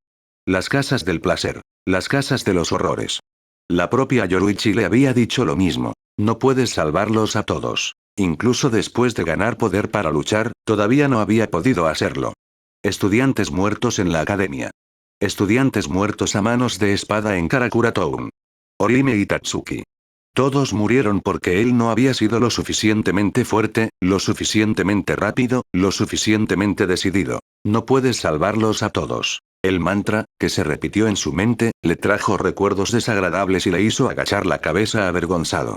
Las casas del placer. Las casas de los horrores. La propia Yoruichi le había dicho lo mismo. No puedes salvarlos a todos. Incluso después de ganar poder para luchar, todavía no había podido hacerlo. Estudiantes muertos en la academia. Estudiantes muertos a manos de espada en Karakura Town. Orime y Tatsuki. Todos murieron porque él no había sido lo suficientemente fuerte, lo suficientemente rápido, lo suficientemente decidido. No puedes salvarlos a todos. El mantra, que se repitió en su mente, le trajo recuerdos desagradables y le hizo agachar la cabeza avergonzado.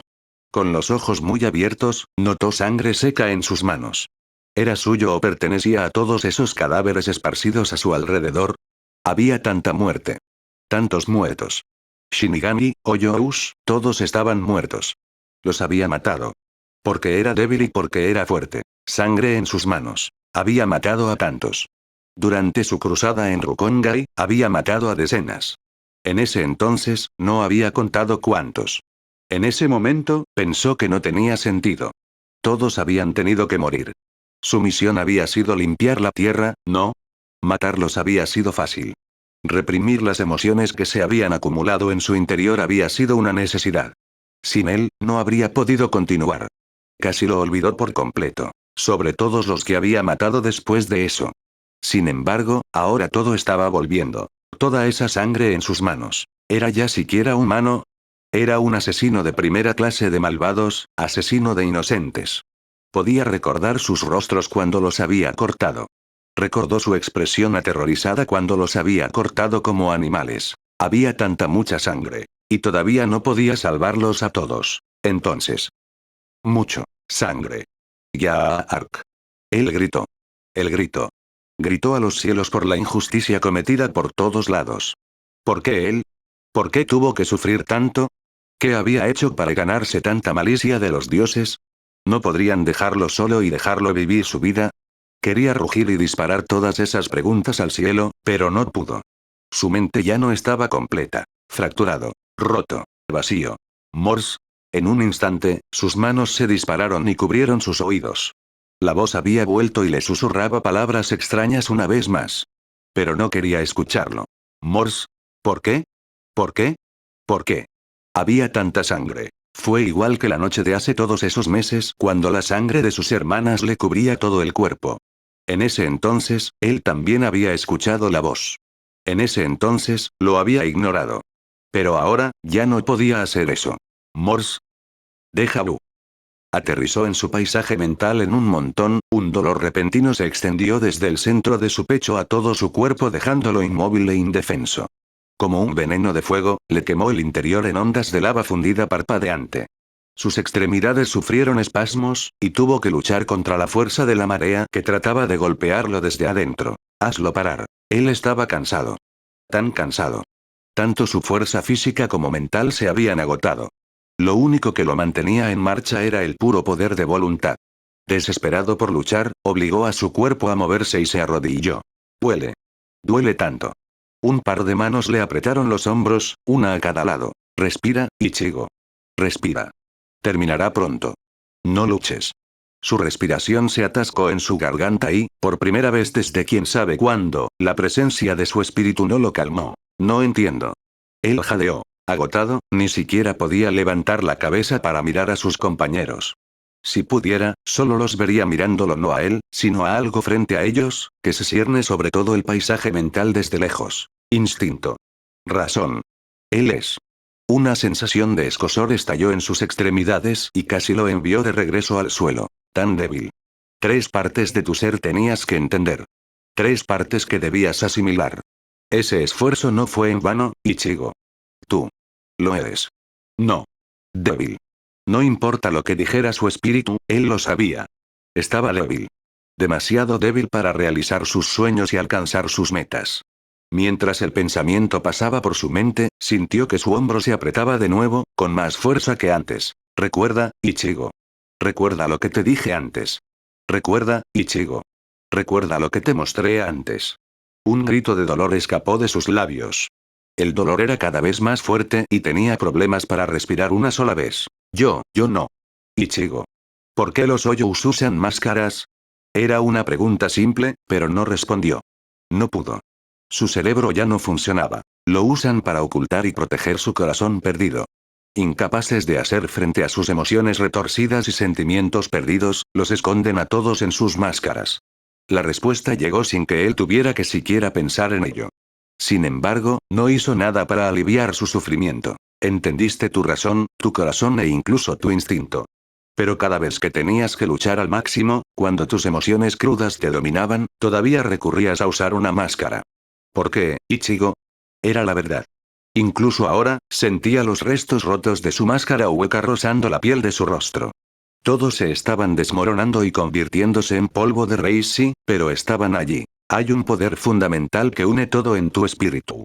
Con los ojos muy abiertos, notó sangre seca en sus manos. ¿Era suyo o pertenecía a todos esos cadáveres esparcidos a su alrededor? Había tanta muerte. Tantos muertos. Shinigami, Oyous, todos estaban muertos. Los había matado. Porque era débil y porque era fuerte. Sangre en sus manos. Había matado a tantos. Durante su cruzada en Rukongai, había matado a decenas. En ese entonces, no había contado cuántos. En ese momento, pensó que no tenía sentido. Todos habían tenido que morir. Su misión había sido limpiar la tierra, ¿no? Matarlos había sido fácil. Reprimir las emociones que se habían acumulado en su interior había sido una necesidad. Sin él, no habría podido continuar. Casi lo olvidó por completo. Sobre todos los que había matado después de eso. Sin embargo, ahora todo estaba volviendo. Toda esa sangre en sus manos. ¿Era ya siquiera humano? Era un asesino de primera clase de malvados, asesino de inocentes. Podía recordar sus rostros cuando los había cortado. Recordó su expresión aterrorizada cuando los había cortado como animales. Había mucha sangre. Y todavía no podía salvarlos a todos. Entonces. Mucho. Sangre. Ya, Ark. Él gritó. El grito. Gritó a los cielos por la injusticia cometida por todos lados. ¿Por qué él? ¿Por qué tuvo que sufrir tanto? ¿Qué había hecho para ganarse tanta malicia de los dioses? ¿No podrían dejarlo solo y dejarlo vivir su vida? Quería rugir y disparar todas esas preguntas al cielo, pero no pudo. Su mente ya no estaba completa. Fracturado. Roto. Vacío. Morse. En un instante, sus manos se dispararon y cubrieron sus oídos. La voz había vuelto y le susurraba palabras extrañas una vez más. Pero no quería escucharlo. Morse. ¿Por qué? ¿Por qué? ¿Por qué? Había tanta sangre. Fue igual que la noche de hace todos esos meses cuando la sangre de sus hermanas le cubría todo el cuerpo. En ese entonces, él también había escuchado la voz. En ese entonces, lo había ignorado. Pero ahora, ya no podía hacer eso. Morse. Deja vu. Aterrizó en su paisaje mental en un montón, un dolor repentino se extendió desde el centro de su pecho a todo su cuerpo dejándolo inmóvil e indefenso. Como un veneno de fuego, le quemó el interior en ondas de lava fundida parpadeante. Sus extremidades sufrieron espasmos, y tuvo que luchar contra la fuerza de la marea que trataba de golpearlo desde adentro. Hazlo parar. Él estaba cansado. Tan cansado. Tanto su fuerza física como mental se habían agotado. Lo único que lo mantenía en marcha era el puro poder de voluntad. Desesperado por luchar, obligó a su cuerpo a moverse y se arrodilló. Duele. Duele tanto. Un par de manos le apretaron los hombros, una a cada lado. Respira, Ichigo. Respira. Terminará pronto. No luches. Su respiración se atascó en su garganta y, por primera vez desde quién sabe cuándo, la presencia de su espíritu no lo calmó. No entiendo. Él jadeó. Agotado, ni siquiera podía levantar la cabeza para mirar a sus compañeros. Si pudiera, solo los vería mirándolo no a él, sino a algo frente a ellos, que se cierne sobre todo el paisaje mental desde lejos. Instinto. Razón. Él es. Una sensación de escozor estalló en sus extremidades y casi lo envió de regreso al suelo. Tan débil. 3 partes de tu ser tenías que entender. 3 partes que debías asimilar. Ese esfuerzo no fue en vano, Ichigo. Tú. Lo eres. No. Débil. No importa lo que dijera su espíritu, él lo sabía. Estaba débil. Demasiado débil para realizar sus sueños y alcanzar sus metas. Mientras el pensamiento pasaba por su mente, sintió que su hombro se apretaba de nuevo, con más fuerza que antes. Recuerda, Ichigo. Recuerda lo que te dije antes. Recuerda, Ichigo. Recuerda lo que te mostré antes. Un grito de dolor escapó de sus labios. El dolor era cada vez más fuerte y tenía problemas para respirar una sola vez. Yo no. Ichigo. ¿Por qué los Oyous usan máscaras? Era una pregunta simple, pero no respondió. No pudo. Su cerebro ya no funcionaba. Lo usan para ocultar y proteger su corazón perdido. Incapaces de hacer frente a sus emociones retorcidas y sentimientos perdidos, los esconden a todos en sus máscaras. La respuesta llegó sin que él tuviera que siquiera pensar en ello. Sin embargo, no hizo nada para aliviar su sufrimiento. Entendiste tu razón, tu corazón e incluso tu instinto. Pero cada vez que tenías que luchar al máximo, cuando tus emociones crudas te dominaban, todavía recurrías a usar una máscara. ¿Por qué, Ichigo? Era la verdad. Incluso ahora, sentía los restos rotos de su máscara hueca rozando la piel de su rostro. Todos se estaban desmoronando y convirtiéndose en polvo de raíz, sí, pero estaban allí. Hay un poder fundamental que une todo en tu espíritu.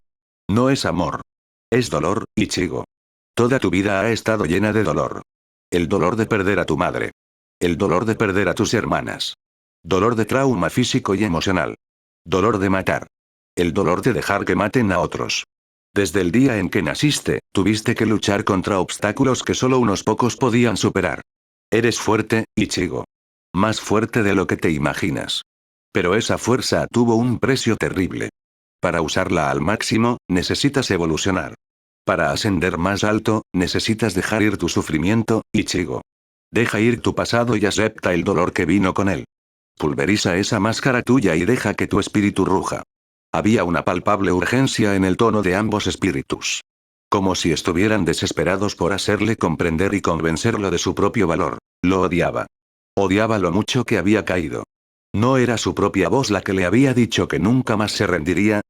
No es amor. Es dolor, Ichigo. Toda tu vida ha estado llena de dolor. El dolor de perder a tu madre. El dolor de perder a tus hermanas. Dolor de trauma físico y emocional. Dolor de matar. El dolor de dejar que maten a otros. Desde el día en que naciste, tuviste que luchar contra obstáculos que solo unos pocos podían superar. Eres fuerte, Ichigo. Más fuerte de lo que te imaginas. Pero esa fuerza tuvo un precio terrible. Para usarla al máximo, necesitas evolucionar. Para ascender más alto, necesitas dejar ir tu sufrimiento, Ichigo. Deja ir tu pasado y acepta el dolor que vino con él. Pulveriza esa máscara tuya y deja que tu espíritu ruja. Había una palpable urgencia en el tono de ambos espíritus. Como si estuvieran desesperados por hacerle comprender y convencerlo de su propio valor. Lo odiaba. Odiaba lo mucho que había caído. ¿No era su propia voz la que le había dicho que nunca más se rendiría?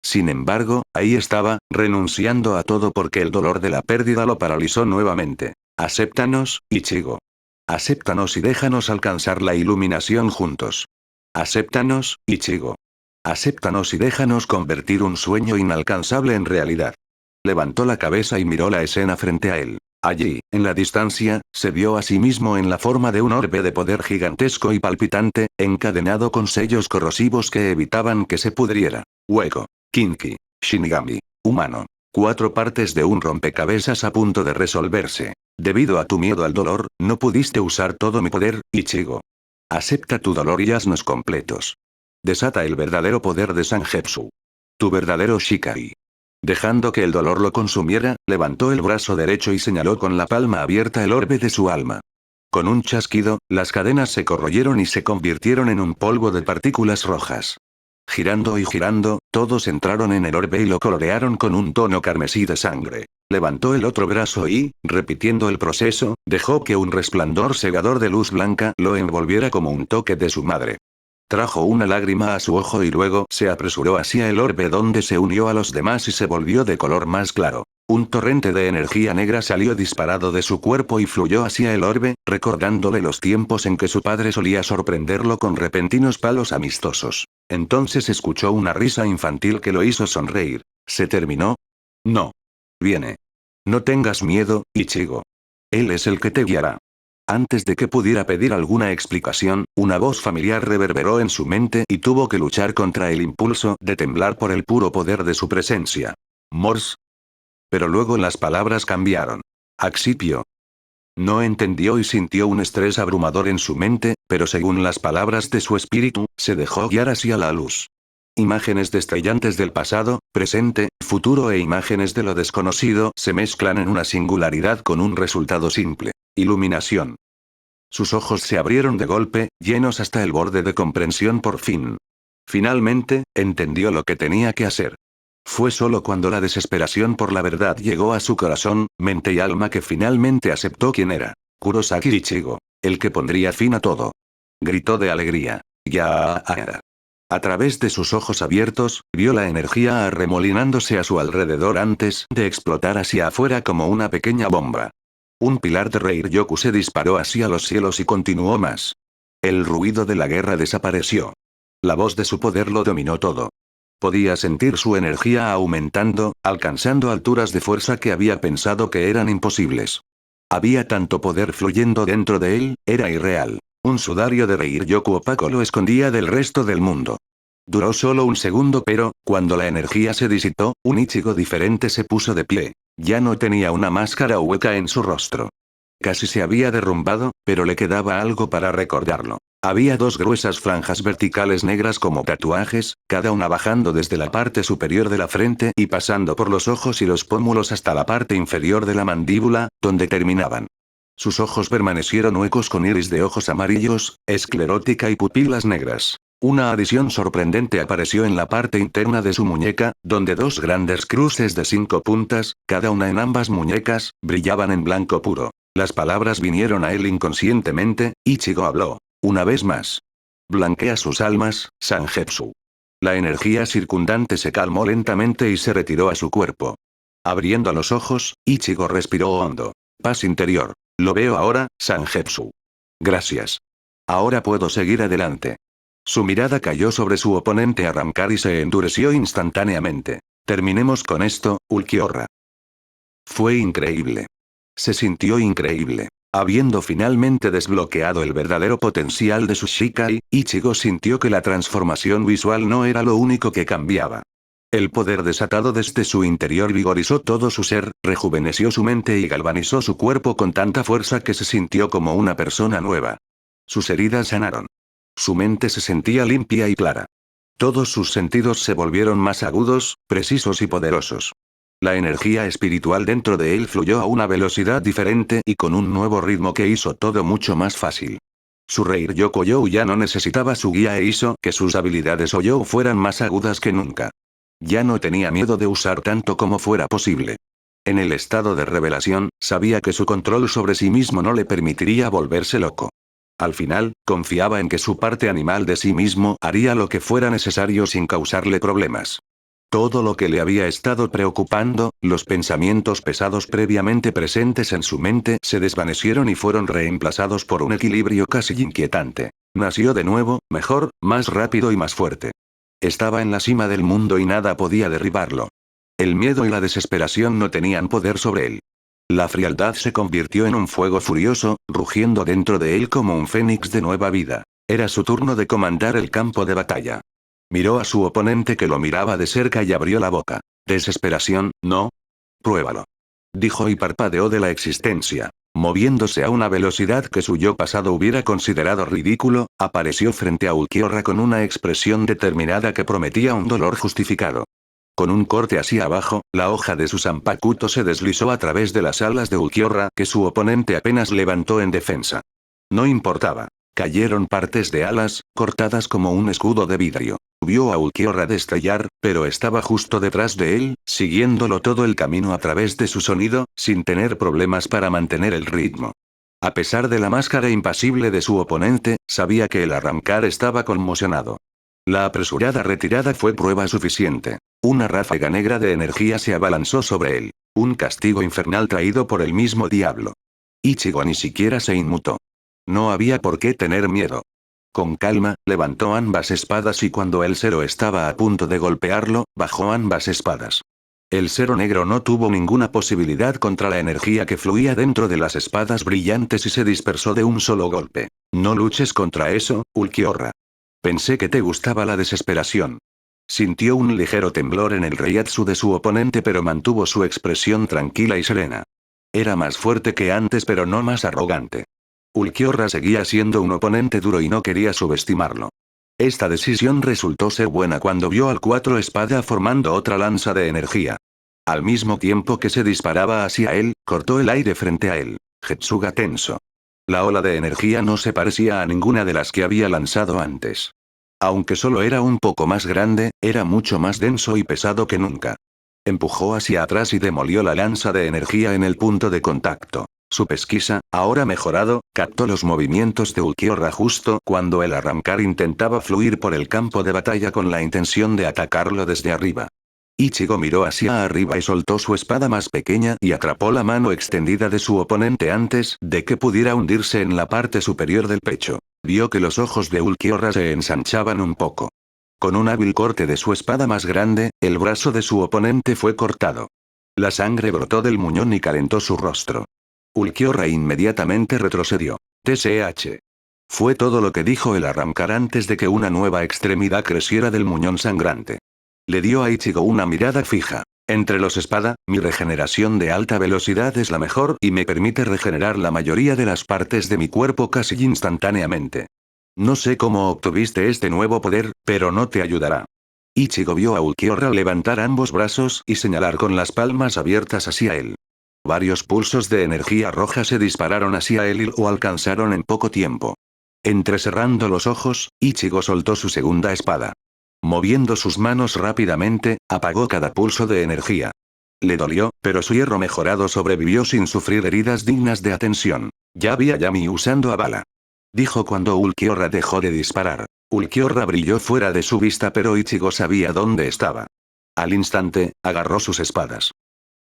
Sin embargo, ahí estaba, renunciando a todo porque el dolor de la pérdida lo paralizó nuevamente. Acéptanos, Ichigo. Acéptanos y déjanos alcanzar la iluminación juntos. Acéptanos, Ichigo. Acéptanos y déjanos convertir un sueño inalcanzable en realidad. Levantó la cabeza y miró la escena frente a él. Allí, en la distancia, se vio a sí mismo en la forma de un orbe de poder gigantesco y palpitante, encadenado con sellos corrosivos que evitaban que se pudriera. Hueco. Kinki. Shinigami. Humano. 4 partes de un rompecabezas a punto de resolverse. Debido a tu miedo al dolor, no pudiste usar todo mi poder, Ichigo. Acepta tu dolor y haznos completos. Desata el verdadero poder de Sangetsu. Tu verdadero Shikai. Dejando que el dolor lo consumiera, levantó el brazo derecho y señaló con la palma abierta el orbe de su alma. Con un chasquido, las cadenas se corroyeron y se convirtieron en un polvo de partículas rojas. Girando y girando, todos entraron en el orbe y lo colorearon con un tono carmesí de sangre. Levantó el otro brazo y, repitiendo el proceso, dejó que un resplandor cegador de luz blanca lo envolviera como un toque de su madre. Trajo una lágrima a su ojo y luego se apresuró hacia el orbe donde se unió a los demás y se volvió de color más claro. Un torrente de energía negra salió disparado de su cuerpo y fluyó hacia el orbe, recordándole los tiempos en que su padre solía sorprenderlo con repentinos palos amistosos. Entonces escuchó una risa infantil que lo hizo sonreír. ¿Se terminó? No. Viene. No tengas miedo, Ichigo. Él es el que te guiará. Antes de que pudiera pedir alguna explicación, una voz familiar reverberó en su mente y tuvo que luchar contra el impulso de temblar por el puro poder de su presencia. Morse. Pero luego las palabras cambiaron. Axipio. No entendió y sintió un estrés abrumador en su mente, pero según las palabras de su espíritu, se dejó guiar hacia la luz. Imágenes destellantes del pasado, presente, futuro e imágenes de lo desconocido se mezclan en una singularidad con un resultado simple. Iluminación. Sus ojos se abrieron de golpe, llenos hasta el borde de comprensión por fin. Finalmente, entendió lo que tenía que hacer. Fue solo cuando la desesperación por la verdad llegó a su corazón, mente y alma que finalmente aceptó quién era. Kurosaki Ichigo. El que pondría fin a todo. Gritó de alegría. Ya. A través de sus ojos abiertos, vio la energía arremolinándose a su alrededor antes de explotar hacia afuera como una pequeña bomba. Un pilar de Reiryoku se disparó hacia los cielos y continuó más. El ruido de la guerra desapareció. La voz de su poder lo dominó todo. Podía sentir su energía aumentando, alcanzando alturas de fuerza que había pensado que eran imposibles. Había tanto poder fluyendo dentro de él, era irreal. Un sudario de Reiryoku opaco lo escondía del resto del mundo. Duró solo un segundo pero, cuando la energía se disipó, un Ichigo diferente se puso de pie. Ya no tenía una máscara hueca en su rostro. Casi se había derrumbado, pero le quedaba algo para recordarlo. Había 2 gruesas franjas verticales negras como tatuajes, cada una bajando desde la parte superior de la frente y pasando por los ojos y los pómulos hasta la parte inferior de la mandíbula, donde terminaban. Sus ojos permanecieron huecos con iris de ojos amarillos, esclerótica y pupilas negras. Una adición sorprendente apareció en la parte interna de su muñeca, donde 2 grandes cruces de 5 puntas, cada una en ambas muñecas, brillaban en blanco puro. Las palabras vinieron a él inconscientemente. Ichigo habló. Una vez más. Blanquea sus almas, Sangetsu. La energía circundante se calmó lentamente y se retiró a su cuerpo. Abriendo los ojos, Ichigo respiró hondo. Paz interior. Lo veo ahora, Sangetsu. Gracias. Ahora puedo seguir adelante. Su mirada cayó sobre su oponente Arrancar y se endureció instantáneamente. Terminemos con esto, Ulquiorra. Fue increíble. Se sintió increíble. Habiendo finalmente desbloqueado el verdadero potencial de su Shikai, Ichigo sintió que la transformación visual no era lo único que cambiaba. El poder desatado desde su interior vigorizó todo su ser, rejuveneció su mente y galvanizó su cuerpo con tanta fuerza que se sintió como una persona nueva. Sus heridas sanaron. Su mente se sentía limpia y clara. Todos sus sentidos se volvieron más agudos, precisos y poderosos. La energía espiritual dentro de él fluyó a una velocidad diferente y con un nuevo ritmo que hizo todo mucho más fácil. Su Reir Yokoyou ya no necesitaba su guía e hizo que sus habilidades Oyou fueran más agudas que nunca. Ya no tenía miedo de usar tanto como fuera posible. En el estado de revelación, sabía que su control sobre sí mismo no le permitiría volverse loco. Al final, confiaba en que su parte animal de sí mismo haría lo que fuera necesario sin causarle problemas. Todo lo que le había estado preocupando, los pensamientos pesados previamente presentes en su mente se desvanecieron y fueron reemplazados por un equilibrio casi inquietante. Nació de nuevo, mejor, más rápido y más fuerte. Estaba en la cima del mundo y nada podía derribarlo. El miedo y la desesperación no tenían poder sobre él. La frialdad se convirtió en un fuego furioso, rugiendo dentro de él como un fénix de nueva vida. Era su turno de comandar el campo de batalla. Miró a su oponente que lo miraba de cerca y abrió la boca. Desesperación, ¿no? Pruébalo. Dijo y parpadeó de la existencia. Moviéndose a una velocidad que su yo pasado hubiera considerado ridículo, apareció frente a Ulquiorra con una expresión determinada que prometía un dolor justificado. Con un corte hacia abajo, la hoja de su Zanpakuto se deslizó a través de las alas de Ulquiorra que su oponente apenas levantó en defensa. No importaba. Cayeron partes de alas, cortadas como un escudo de vidrio. Vio a Ulquiorra destellar, pero estaba justo detrás de él, siguiéndolo todo el camino a través de su sonido, sin tener problemas para mantener el ritmo. A pesar de la máscara impasible de su oponente, sabía que el arrancar estaba conmocionado. La apresurada retirada fue prueba suficiente. Una ráfaga negra de energía se abalanzó sobre él. Un castigo infernal traído por el mismo diablo. Ichigo ni siquiera se inmutó. No había por qué tener miedo. Con calma, levantó ambas espadas y cuando el cero estaba a punto de golpearlo, bajó ambas espadas. El cero negro no tuvo ninguna posibilidad contra la energía que fluía dentro de las espadas brillantes y se dispersó de un solo golpe. No luches contra eso, Ulquiorra. Pensé que te gustaba la desesperación. Sintió un ligero temblor en el reiatsu de su oponente pero mantuvo su expresión tranquila y serena. Era más fuerte que antes pero no más arrogante. Ulquiorra seguía siendo un oponente duro y no quería subestimarlo. Esta decisión resultó ser buena cuando vio al cuatro espada formando otra lanza de energía. Al mismo tiempo que se disparaba hacia él, cortó el aire frente a él. Getsuga tenso. La ola de energía no se parecía a ninguna de las que había lanzado antes. Aunque solo era un poco más grande, era mucho más denso y pesado que nunca. Empujó hacia atrás y demolió la lanza de energía en el punto de contacto. Su pesquisa, ahora mejorado, captó los movimientos de Ulquiorra justo cuando el arrancar intentaba fluir por el campo de batalla con la intención de atacarlo desde arriba. Ichigo miró hacia arriba y soltó su espada más pequeña y atrapó la mano extendida de su oponente antes de que pudiera hundirse en la parte superior del pecho. Vio que los ojos de Ulquiorra se ensanchaban un poco. Con un hábil corte de su espada más grande, el brazo de su oponente fue cortado. La sangre brotó del muñón y calentó su rostro. Ulquiorra inmediatamente retrocedió. TSH. Fue todo lo que dijo el arrancar antes de que una nueva extremidad creciera del muñón sangrante. Le dio a Ichigo una mirada fija. Entre los espada, mi regeneración de alta velocidad es la mejor y me permite regenerar la mayoría de las partes de mi cuerpo casi instantáneamente. No sé cómo obtuviste este nuevo poder, pero no te ayudará. Ichigo vio a Ulquiorra levantar ambos brazos y señalar con las palmas abiertas hacia él. Varios pulsos de energía roja se dispararon hacia él y lo alcanzaron en poco tiempo. Entrecerrando los ojos, Ichigo soltó su segunda espada. Moviendo sus manos rápidamente, apagó cada pulso de energía. Le dolió, pero su hierro mejorado sobrevivió sin sufrir heridas dignas de atención. Ya vi a Yami usando a bala. Dijo cuando Ulquiorra dejó de disparar. Ulquiorra brilló fuera de su vista pero Ichigo sabía dónde estaba. Al instante, agarró sus espadas.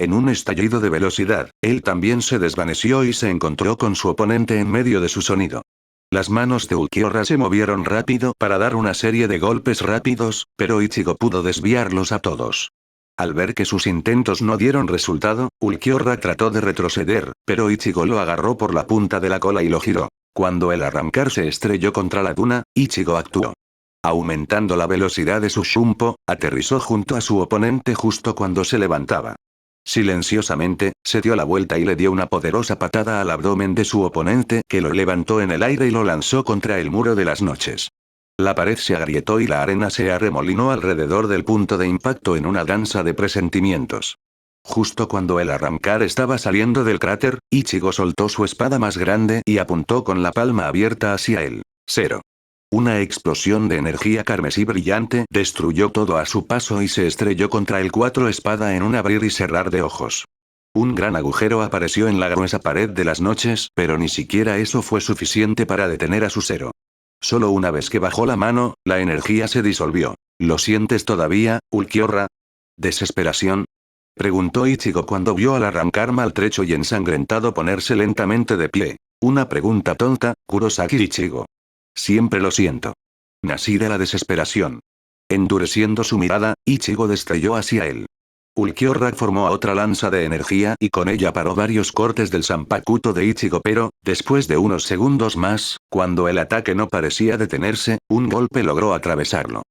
En un estallido de velocidad, él también se desvaneció y se encontró con su oponente en medio de su sonido. Las manos de Ulquiorra se movieron rápido para dar una serie de golpes rápidos, pero Ichigo pudo desviarlos a todos. Al ver que sus intentos no dieron resultado, Ulquiorra trató de retroceder, pero Ichigo lo agarró por la punta de la cola y lo giró. Cuando el arrancar se estrelló contra la duna, Ichigo actuó. Aumentando la velocidad de su Shumpo, aterrizó junto a su oponente justo cuando se levantaba. Silenciosamente, se dio la vuelta y le dio una poderosa patada al abdomen de su oponente que lo levantó en el aire y lo lanzó contra el muro de las noches. La pared se agrietó y la arena se arremolinó alrededor del punto de impacto en una danza de presentimientos. Justo cuando el arrancar estaba saliendo del cráter, Ichigo soltó su espada más grande y apuntó con la palma abierta hacia él. Cero. Una explosión de energía carmesí brillante destruyó todo a su paso y se estrelló contra el cuatro espada en un abrir y cerrar de ojos. Un gran agujero apareció en la gruesa pared de las noches, pero ni siquiera eso fue suficiente para detener a su Zero. Solo una vez que bajó la mano, la energía se disolvió. ¿Lo sientes todavía, Ulquiorra? ¿Desesperación? Preguntó Ichigo cuando vio al arrancar maltrecho y ensangrentado ponerse lentamente de pie. Una pregunta tonta, Kurosaki Ichigo. Siempre lo siento. Nací de la desesperación. Endureciendo su mirada, Ichigo destelló hacia él. Ulquiorra formó otra lanza de energía y con ella paró varios cortes del Zanpakuto de Ichigo, pero, después de unos segundos más, cuando el ataque no parecía detenerse, un golpe logró atravesarlo.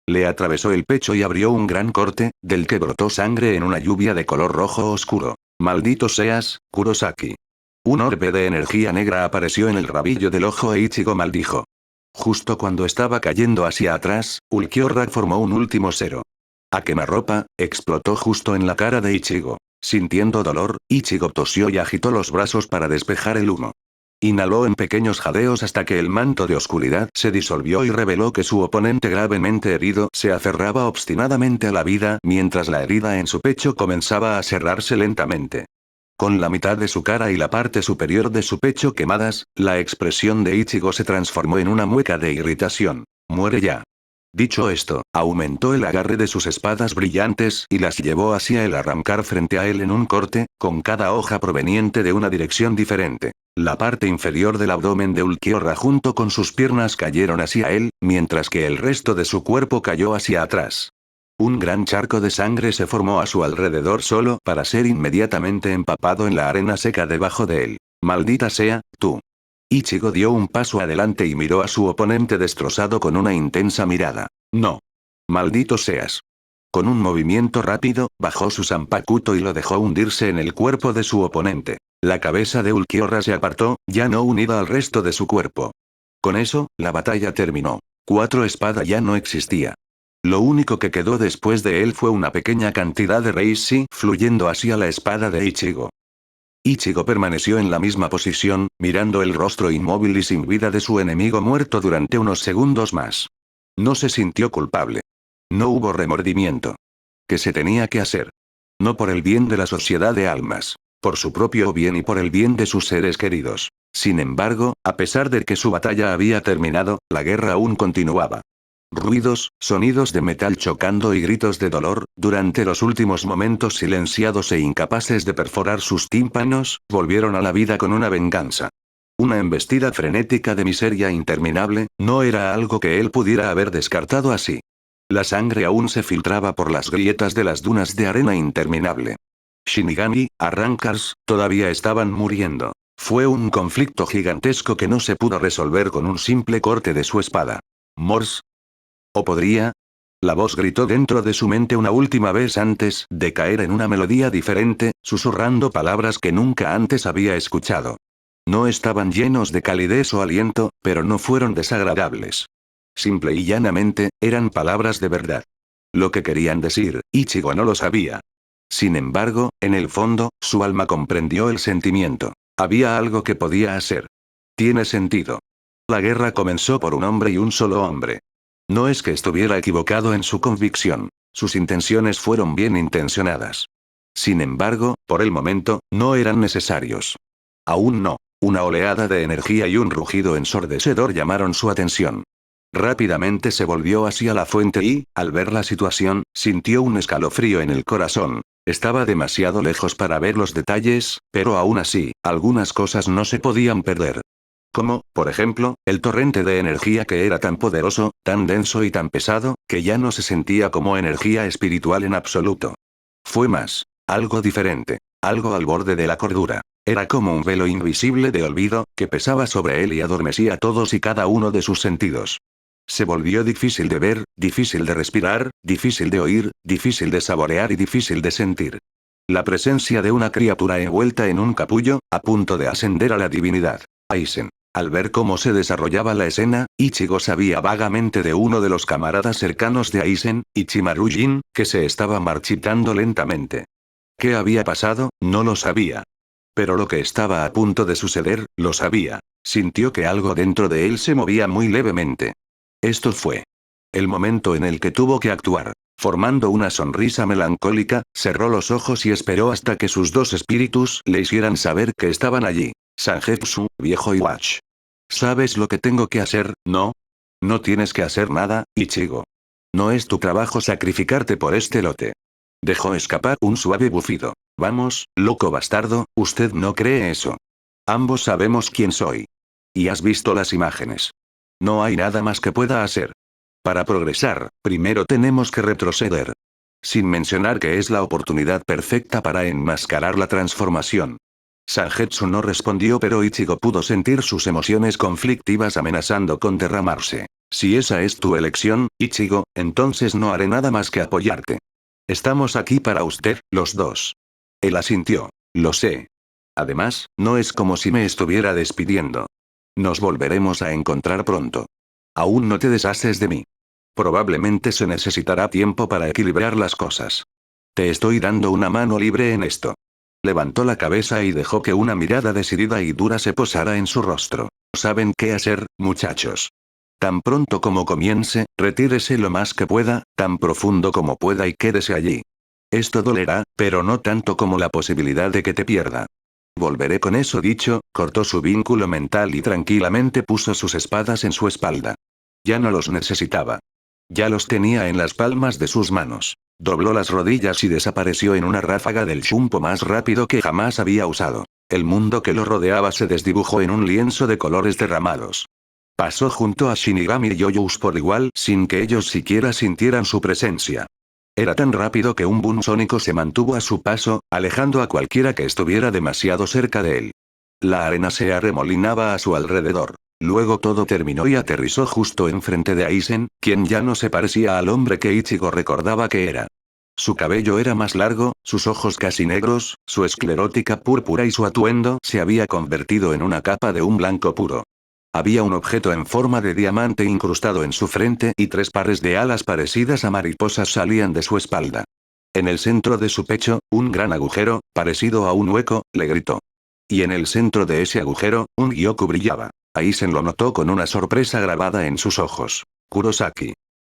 Le atravesó el pecho y abrió un gran corte, del que brotó sangre en una lluvia de color rojo oscuro. Maldito seas, Kurosaki. Un orbe de energía negra apareció en el rabillo del ojo e Ichigo maldijo. Justo cuando estaba cayendo hacia atrás, Ulquiorra formó un último Zero. A quemarropa, explotó justo en la cara de Ichigo. Sintiendo dolor, Ichigo tosió y agitó los brazos para despejar el humo. Inhaló en pequeños jadeos hasta que el manto de oscuridad se disolvió y reveló que su oponente gravemente herido se aferraba obstinadamente a la vida mientras la herida en su pecho comenzaba a cerrarse lentamente. Con la mitad de su cara y la parte superior de su pecho quemadas, la expresión de Ichigo se transformó en una mueca de irritación. Muere ya. Dicho esto, aumentó el agarre de sus espadas brillantes y las llevó hacia el arrancar frente a él en un corte, con cada hoja proveniente de una dirección diferente. La parte inferior del abdomen de Ulquiorra junto con sus piernas cayeron hacia él, mientras que el resto de su cuerpo cayó hacia atrás. Un gran charco de sangre se formó a su alrededor solo para ser inmediatamente empapado en la arena seca debajo de él. Maldita sea, tú. Ichigo dio un paso adelante y miró a su oponente destrozado con una intensa mirada. No. Maldito seas. Con un movimiento rápido, bajó su Zanpakuto y lo dejó hundirse en el cuerpo de su oponente. La cabeza de Ulquiorra se apartó, ya no unida al resto de su cuerpo. Con eso, la batalla terminó. Cuatro espada ya no existía. Lo único que quedó después de él fue una pequeña cantidad de Reishi fluyendo hacia la espada de Ichigo. Ichigo permaneció en la misma posición, mirando el rostro inmóvil y sin vida de su enemigo muerto durante unos segundos más. No se sintió culpable. No hubo remordimiento. ¿Qué se tenía que hacer? No por el bien de la sociedad de almas. Por su propio bien y por el bien de sus seres queridos. Sin embargo, a pesar de que su batalla había terminado, la guerra aún continuaba. Ruidos, sonidos de metal chocando y gritos de dolor, durante los últimos momentos silenciados e incapaces de perforar sus tímpanos, volvieron a la vida con una venganza. Una embestida frenética de miseria interminable, no era algo que él pudiera haber descartado así. La sangre aún se filtraba por las grietas de las dunas de arena interminable. Shinigami, Arrancars, todavía estaban muriendo. Fue un conflicto gigantesco que no se pudo resolver con un simple corte de su espada. Morse. ¿O podría? La voz gritó dentro de su mente una última vez antes de caer en una melodía diferente, susurrando palabras que nunca antes había escuchado. No estaban llenos de calidez o aliento, pero no fueron desagradables. Simple y llanamente, eran palabras de verdad. Lo que querían decir, Ichigo no lo sabía. Sin embargo, en el fondo, su alma comprendió el sentimiento. Había algo que podía hacer. Tiene sentido. La guerra comenzó por un hombre y un solo hombre. No es que estuviera equivocado en su convicción. Sus intenciones fueron bien intencionadas. Sin embargo, por el momento, no eran necesarios. Aún no. Una oleada de energía y un rugido ensordecedor llamaron su atención. Rápidamente se volvió hacia la fuente y, al ver la situación, sintió un escalofrío en el corazón. Estaba demasiado lejos para ver los detalles, pero aún así, algunas cosas no se podían perder. Como, por ejemplo, el torrente de energía que era tan poderoso, tan denso y tan pesado, que ya no se sentía como energía espiritual en absoluto. Fue más. Algo diferente. Algo al borde de la cordura. Era como un velo invisible de olvido, que pesaba sobre él y adormecía todos y cada uno de sus sentidos. Se volvió difícil de ver, difícil de respirar, difícil de oír, difícil de saborear y difícil de sentir. La presencia de una criatura envuelta en un capullo, a punto de ascender a la divinidad. Aizen. Al ver cómo se desarrollaba la escena, Ichigo sabía vagamente de uno de los camaradas cercanos de Aizen, Ichimaru-jin, que se estaba marchitando lentamente. ¿Qué había pasado? No lo sabía. Pero lo que estaba a punto de suceder, lo sabía. Sintió que algo dentro de él se movía muy levemente. Esto fue el momento en el que tuvo que actuar. Formando una sonrisa melancólica, cerró los ojos y esperó hasta que sus dos espíritus le hicieran saber que estaban allí. Sangetsu, viejo Iwatch. ¿Sabes lo que tengo que hacer, no? No tienes que hacer nada, Ichigo. No es tu trabajo sacrificarte por este lote. Dejó escapar un suave bufido. Vamos, loco bastardo, usted no cree eso. Ambos sabemos quién soy. Y has visto las imágenes. No hay nada más que pueda hacer. Para progresar, primero tenemos que retroceder. Sin mencionar que es la oportunidad perfecta para enmascarar la transformación. Sangetsu no respondió, pero Ichigo pudo sentir sus emociones conflictivas amenazando con derramarse. Si esa es tu elección, Ichigo, entonces no haré nada más que apoyarte. Estamos aquí para usted, los dos. Él asintió. Lo sé. Además, no es como si me estuviera despidiendo. Nos volveremos a encontrar pronto. Aún no te deshaces de mí. Probablemente se necesitará tiempo para equilibrar las cosas. Te estoy dando una mano libre en esto. Levantó la cabeza y dejó que una mirada decidida y dura se posara en su rostro. ¿Saben qué hacer, muchachos? Tan pronto como comience, retírese lo más que pueda, tan profundo como pueda y quédese allí. Esto dolerá, pero no tanto como la posibilidad de que te pierda. Volveré. Con eso dicho, cortó su vínculo mental y tranquilamente puso sus espadas en su espalda. Ya no los necesitaba. Ya los tenía en las palmas de sus manos. Dobló las rodillas y desapareció en una ráfaga del Shunpo más rápido que jamás había usado. El mundo que lo rodeaba se desdibujó en un lienzo de colores derramados. Pasó junto a Shinigami y Yoyous por igual sin que ellos siquiera sintieran su presencia. Era tan rápido que un boom sónico se mantuvo a su paso, alejando a cualquiera que estuviera demasiado cerca de él. La arena se arremolinaba a su alrededor. Luego todo terminó y aterrizó justo enfrente de Aizen, quien ya no se parecía al hombre que Ichigo recordaba que era. Su cabello era más largo, sus ojos casi negros, su esclerótica púrpura y su atuendo se había convertido en una capa de un blanco puro. Había un objeto en forma de diamante incrustado en su frente y 3 pares de alas parecidas a mariposas salían de su espalda. En el centro de su pecho, un gran agujero, parecido a un hueco, le gritó. Y en el centro de ese agujero, un Gyoku brillaba. Aizen lo notó con una sorpresa grabada en sus ojos. Kurosaki.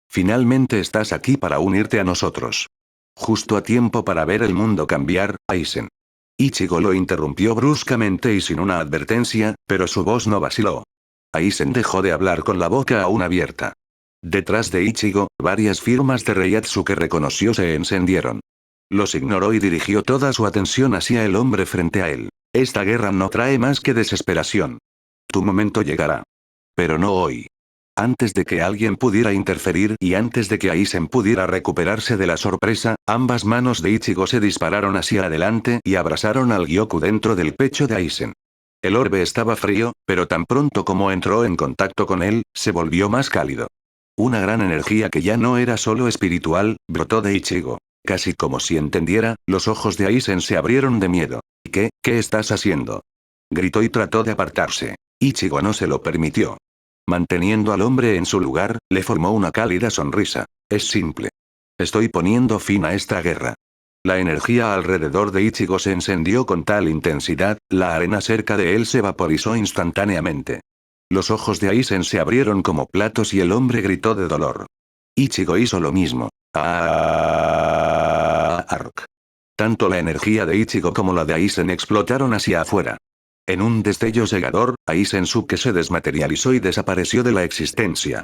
Finalmente estás aquí para unirte a nosotros. Justo a tiempo para ver el mundo cambiar, Aizen. Ichigo lo interrumpió bruscamente y sin una advertencia, pero su voz no vaciló. Aizen dejó de hablar con la boca aún abierta. Detrás de Ichigo, varias firmas de Reiatsu que reconoció se encendieron. Los ignoró y dirigió toda su atención hacia el hombre frente a él. Esta guerra no trae más que desesperación. Tu momento llegará. Pero no hoy. Antes de que alguien pudiera interferir y antes de que Aizen pudiera recuperarse de la sorpresa, ambas manos de Ichigo se dispararon hacia adelante y abrazaron al Gyoku dentro del pecho de Aizen. El orbe estaba frío, pero tan pronto como entró en contacto con él, se volvió más cálido. Una gran energía que ya no era solo espiritual, brotó de Ichigo. Casi como si entendiera, los ojos de Aizen se abrieron de miedo. ¿Qué estás haciendo? Gritó y trató de apartarse. Ichigo no se lo permitió. Manteniendo al hombre en su lugar, le formó una cálida sonrisa. Es simple. Estoy poniendo fin a esta guerra. La energía alrededor de Ichigo se encendió con tal intensidad, la arena cerca de él se vaporizó instantáneamente. Los ojos de Aizen se abrieron como platos y el hombre gritó de dolor. Ichigo hizo lo mismo. Ark. Tanto la energía de Ichigo como la de Aizen explotaron hacia afuera. En un destello cegador, Aizen-suke se desmaterializó y desapareció de la existencia.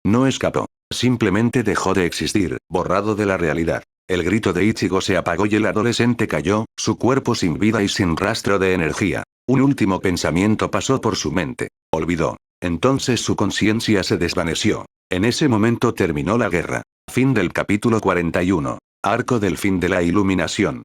No escapó. Simplemente dejó de existir, borrado de la realidad. El grito de Ichigo se apagó y el adolescente cayó, su cuerpo sin vida y sin rastro de energía. Un último pensamiento pasó por su mente. Olvidó. Entonces su conciencia se desvaneció. En ese momento terminó la guerra. Fin del capítulo 41. Arco del fin de la iluminación.